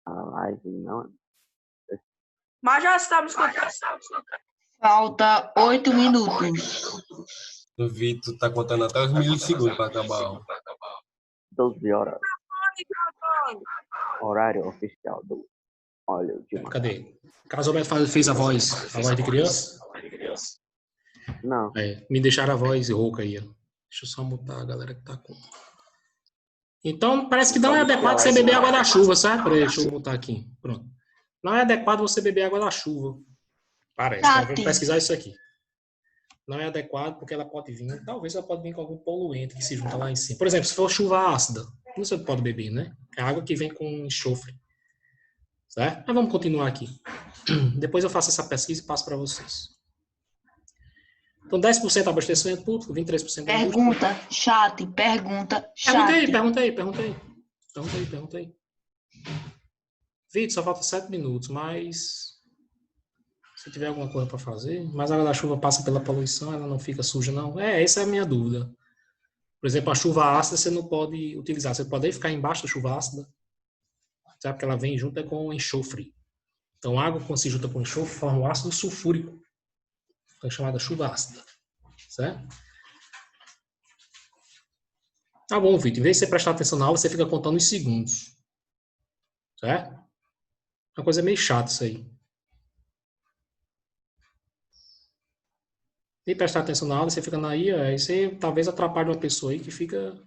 A live não é.
Mas já estamos escutando.
Falta 8 minutos.
O Vitor tá contando até os milissegundos para acabar.
12 horas. Horário oficial do óleo de macaco.
Cadê? Carlos Alberto fez a voz de criança?
Não.
Me deixaram a voz rouca aí. Ó. Deixa eu só mutar a galera que tá com... Então, parece que não é adequado você beber água da chuva, sabe? Peraí, deixa eu mutar aqui. Pronto. Não é adequado você beber água da chuva. Parece. Vamos pesquisar isso aqui. Não é adequado porque ela pode vir... Talvez ela pode vir com algum poluente que se junta lá em cima. Por exemplo, se for chuva ácida, não você pode beber, né? É água que vem com enxofre. Certo? Mas vamos continuar aqui. Depois eu faço essa pesquisa e passo para vocês. Então, 10% abastecimento público, 23% da
Pergunta, chat.
Pergunta aí. Vitor, só falta 7 minutos, mas se tiver alguma coisa para fazer, mas a água da chuva passa pela poluição, ela não fica suja, não? Essa é a minha dúvida. Por exemplo, a chuva ácida você não pode utilizar. Você pode ficar embaixo da chuva ácida, sabe? Porque ela vem junto com enxofre. Então, a água, quando se junta com enxofre, forma um ácido sulfúrico. É chamada chuva ácida. Certo? Tá bom, Vitor. Em vez de você prestar atenção na aula, você fica contando os segundos. Certo? Uma coisa meio chata isso aí. E prestar atenção na aula, você fica aí você talvez atrapalhe uma pessoa aí que fica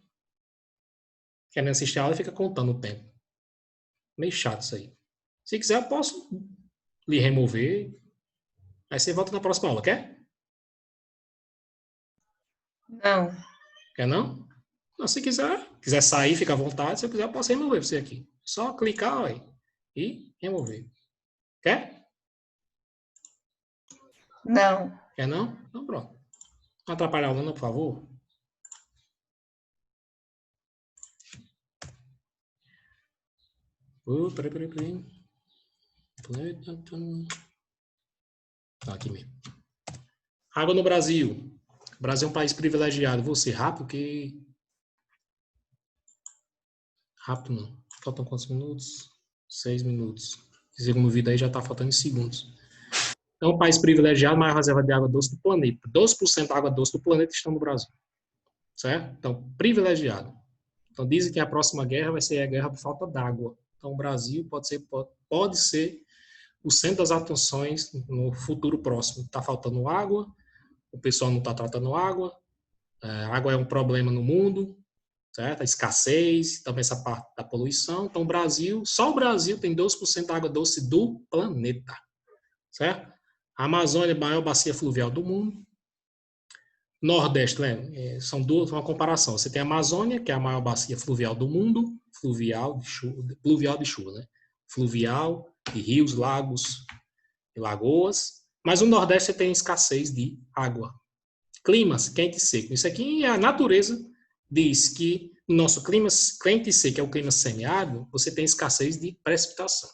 querendo assistir a aula e fica contando o tempo. Meio chato isso aí. Se quiser, eu posso lhe remover. Aí você volta na próxima aula, quer?
Não.
Quer não? Não, se quiser sair, fica à vontade. Se eu quiser, eu posso remover você aqui. Só clicar aí e remover. Quer?
Não.
Quer não? Então pronto. Não atrapalhar a aula, não, por favor. Peraí. Aqui mesmo. Água no Brasil. O Brasil é um país privilegiado. Vou ser rápido, porque... Rápido não. Faltam quantos minutos? 6 minutos. Segundo o vídeo aí já está faltando segundos. É um país privilegiado, maior reserva de água doce do planeta. 12% da água doce do planeta está no Brasil. Certo? Então, privilegiado. Então, dizem que a próxima guerra vai ser a guerra por falta d'água. Então, o Brasil pode ser o centro das atenções no futuro próximo. Está faltando água, o pessoal não está tratando água, a água é um problema no mundo, certo? A escassez, também essa parte da poluição. Então, só o Brasil tem 12% da água doce do planeta, certo? A Amazônia é a maior bacia fluvial do mundo. Nordeste, são uma comparação. Você tem a Amazônia, que é a maior bacia fluvial do mundo, pluvial de chuva, né? Fluvial, de rios, lagos e lagoas. Mas no Nordeste você tem escassez de água. Climas quente e seco. Isso aqui, a natureza diz que no nosso clima quente e seco, que é o clima semiárido, você tem escassez de precipitação.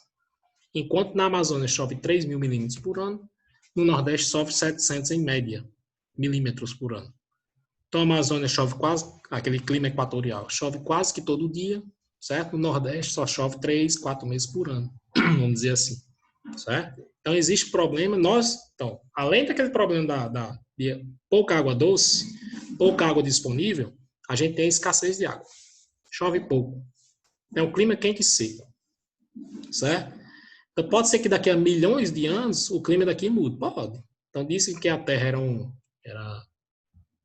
Enquanto na Amazônia chove 3.000 milímetros por ano, no Nordeste chove 700 em média milímetros por ano. Então a Amazônia chove quase, aquele clima equatorial, chove quase que todo dia, certo? No Nordeste só chove 3, 4 meses por ano, vamos dizer assim, certo? Então existe problema, então, além daquele problema de pouca água doce, pouca água disponível, a gente tem escassez de água. Chove pouco. É um clima quente e seco, certo? Então pode ser que daqui a milhões de anos o clima daqui mude, pode. Então dizem que a Terra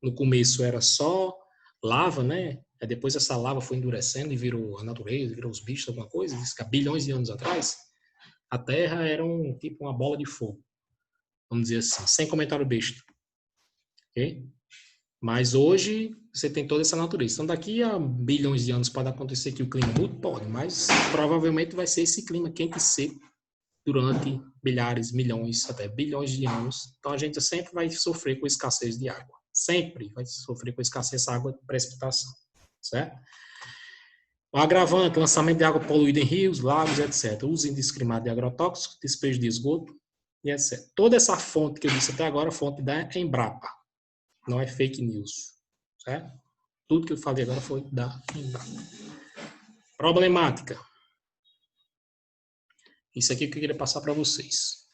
no começo era só lava, né? Aí depois essa lava foi endurecendo e virou a natureza, virou os bichos, alguma coisa. Diz que há bilhões de anos atrás, a Terra era tipo uma bola de fogo. Vamos dizer assim, sem comentário besta. Ok? Mas hoje você tem toda essa natureza. Então daqui a bilhões de anos pode acontecer que o clima mude? Pode, mas provavelmente vai ser esse clima quente e seco durante milhares, milhões, até bilhões de anos. Então a gente sempre vai sofrer com escassez de água. Sempre vai sofrer com escassez de água e precipitação. Certo? O agravante, lançamento de água poluída em rios, lagos, etc. Uso indiscriminado de agrotóxicos, despejo de esgoto, e etc. Toda essa fonte que eu disse até agora, a fonte da Embrapa. Não é fake news. Certo? Tudo que eu falei agora foi da Embrapa. Problemática. Isso aqui que eu queria passar para vocês.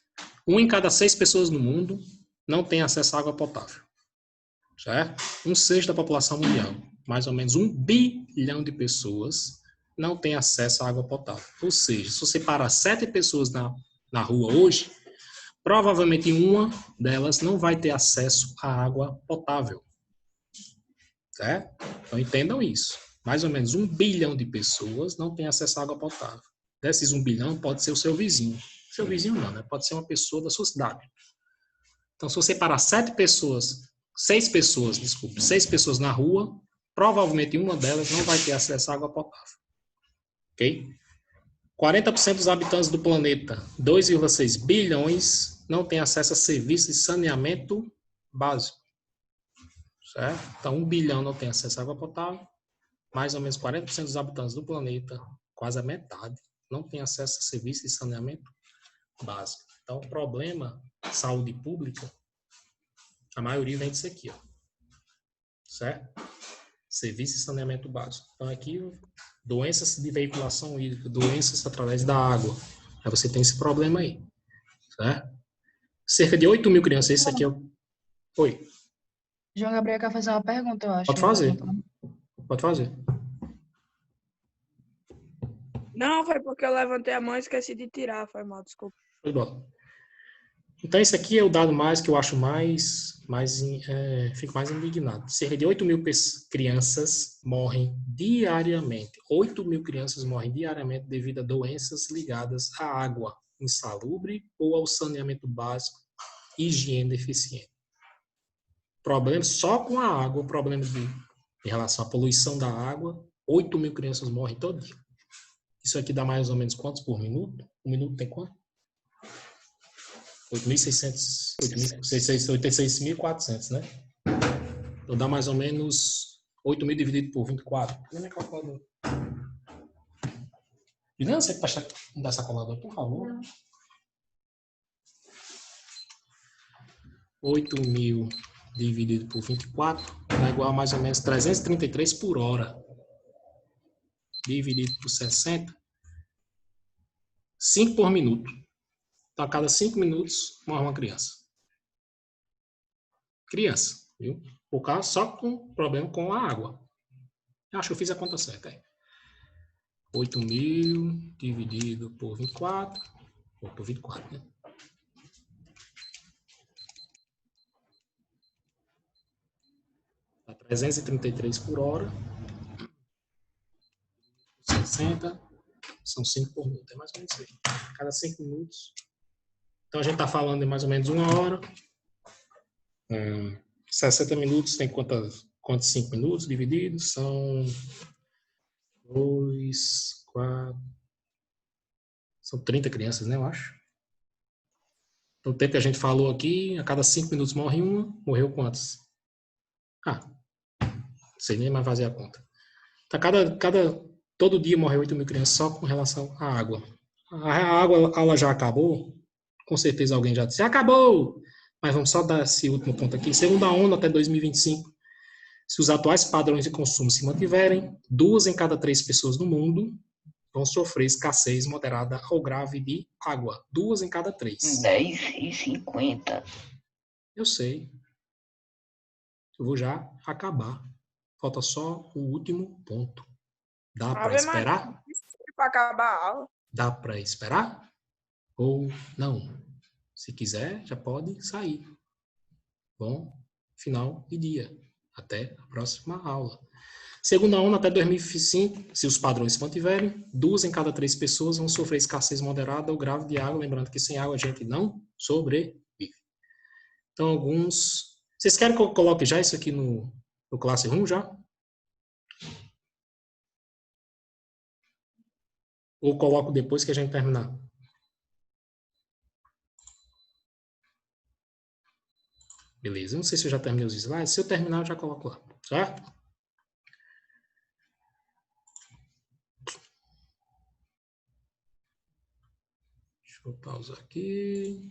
1 em cada 6 pessoas no mundo não tem acesso à água potável. Certo? 1/6 da população mundial, mais ou menos 1 bilhão de pessoas, não tem acesso à água potável. Ou seja, se você parar 7 pessoas na rua hoje, provavelmente uma delas não vai ter acesso à água potável. Certo? Então entendam isso. Mais ou menos 1 bilhão de pessoas não tem acesso à água potável. Desses 1 bilhão pode ser o seu vizinho. Seu vizinho não, né? Pode ser uma pessoa da sua cidade. Então, se você parar 6 pessoas na rua, provavelmente uma delas não vai ter acesso à água potável. Ok? 40% dos habitantes do planeta, 2,6 bilhões, não têm acesso a serviços de saneamento básico. Certo? Então, 1 bilhão não tem acesso à água potável. Mais ou menos 40% dos habitantes do planeta, quase a metade, não tem acesso a serviços de saneamento básico. Então, o problema de saúde pública, a maioria vem disso aqui, ó. Certo? Serviço de saneamento básico. Então, aqui, doenças de veiculação hídrica, doenças através da água. Aí você tem esse problema aí. Certo? Cerca de 8 mil crianças, esse aqui é o... Oi.
João Gabriel quer fazer uma pergunta, eu acho.
Pode fazer. Pode fazer.
Não, foi porque eu levantei a mão e esqueci de tirar. Foi mal, desculpa.
Foi bom. Então, esse aqui é o dado mais que eu acho fico mais indignado. Cerca de 8 mil crianças morrem diariamente. 8 mil crianças morrem diariamente devido a doenças ligadas à água insalubre ou ao saneamento básico, higiene deficiente. Problema só com a água, problema em relação à poluição da água, 8 mil crianças morrem todo dia. Isso aqui dá mais ou menos quantos por minuto? Um minuto tem quanto? 86.400, né? Então dá mais ou menos 8.000 dividido por 24. Cadê minha calculadora? Juliana, você pode dar essa calculadora, por favor? Não. 8.000 dividido por 24 dá igual a mais ou menos 333 por hora. Dividido por 60. 5 por minuto. Então, a cada 5 minutos, morre uma criança. Criança, viu? Por causa só com problema com a água. Eu acho que eu fiz a conta certa. 8.000 dividido por 24. Ou por 24, né? Dá 333 por hora. 60. São 5 por minuto. É mais ou menos isso aí. A cada 5 minutos. Então, a gente está falando de mais ou menos 1 hora. 60 minutos tem quantos 5 minutos divididos? São 2, 4... São 30 crianças, né, eu acho. No tempo que a gente falou aqui, a cada 5 minutos morre uma, morreu quantas? Não sei nem mais fazer a conta. Então, todo dia morreu 8 mil crianças só com relação à água. A aula já acabou? Com certeza alguém já disse, acabou! Mas vamos só dar esse último ponto aqui. Segundo a ONU, até 2025, se os atuais padrões de consumo se mantiverem, 2 em cada 3 pessoas do mundo vão sofrer escassez moderada ou grave de água. 2 em cada 3.
10h50.
Eu sei. Eu vou já acabar. Falta só o último ponto. Dá para
Ave Maria,
esperar?
para acabar a aula.
Dá para esperar? Ou não? Se quiser, já pode sair. Bom final de dia. Até a próxima aula. Segundo a ONU, até 2025, se os padrões se mantiverem, 2 em cada 3 pessoas vão sofrer escassez moderada ou grave de água. Lembrando que sem água a gente não sobrevive. Então, alguns... Vocês querem que eu coloque já isso aqui no Classroom já? Ou coloco depois que a gente terminar? Beleza. Eu não sei se eu já terminei os slides. Se eu terminar, eu já coloco lá. Certo? Deixa eu pausar aqui.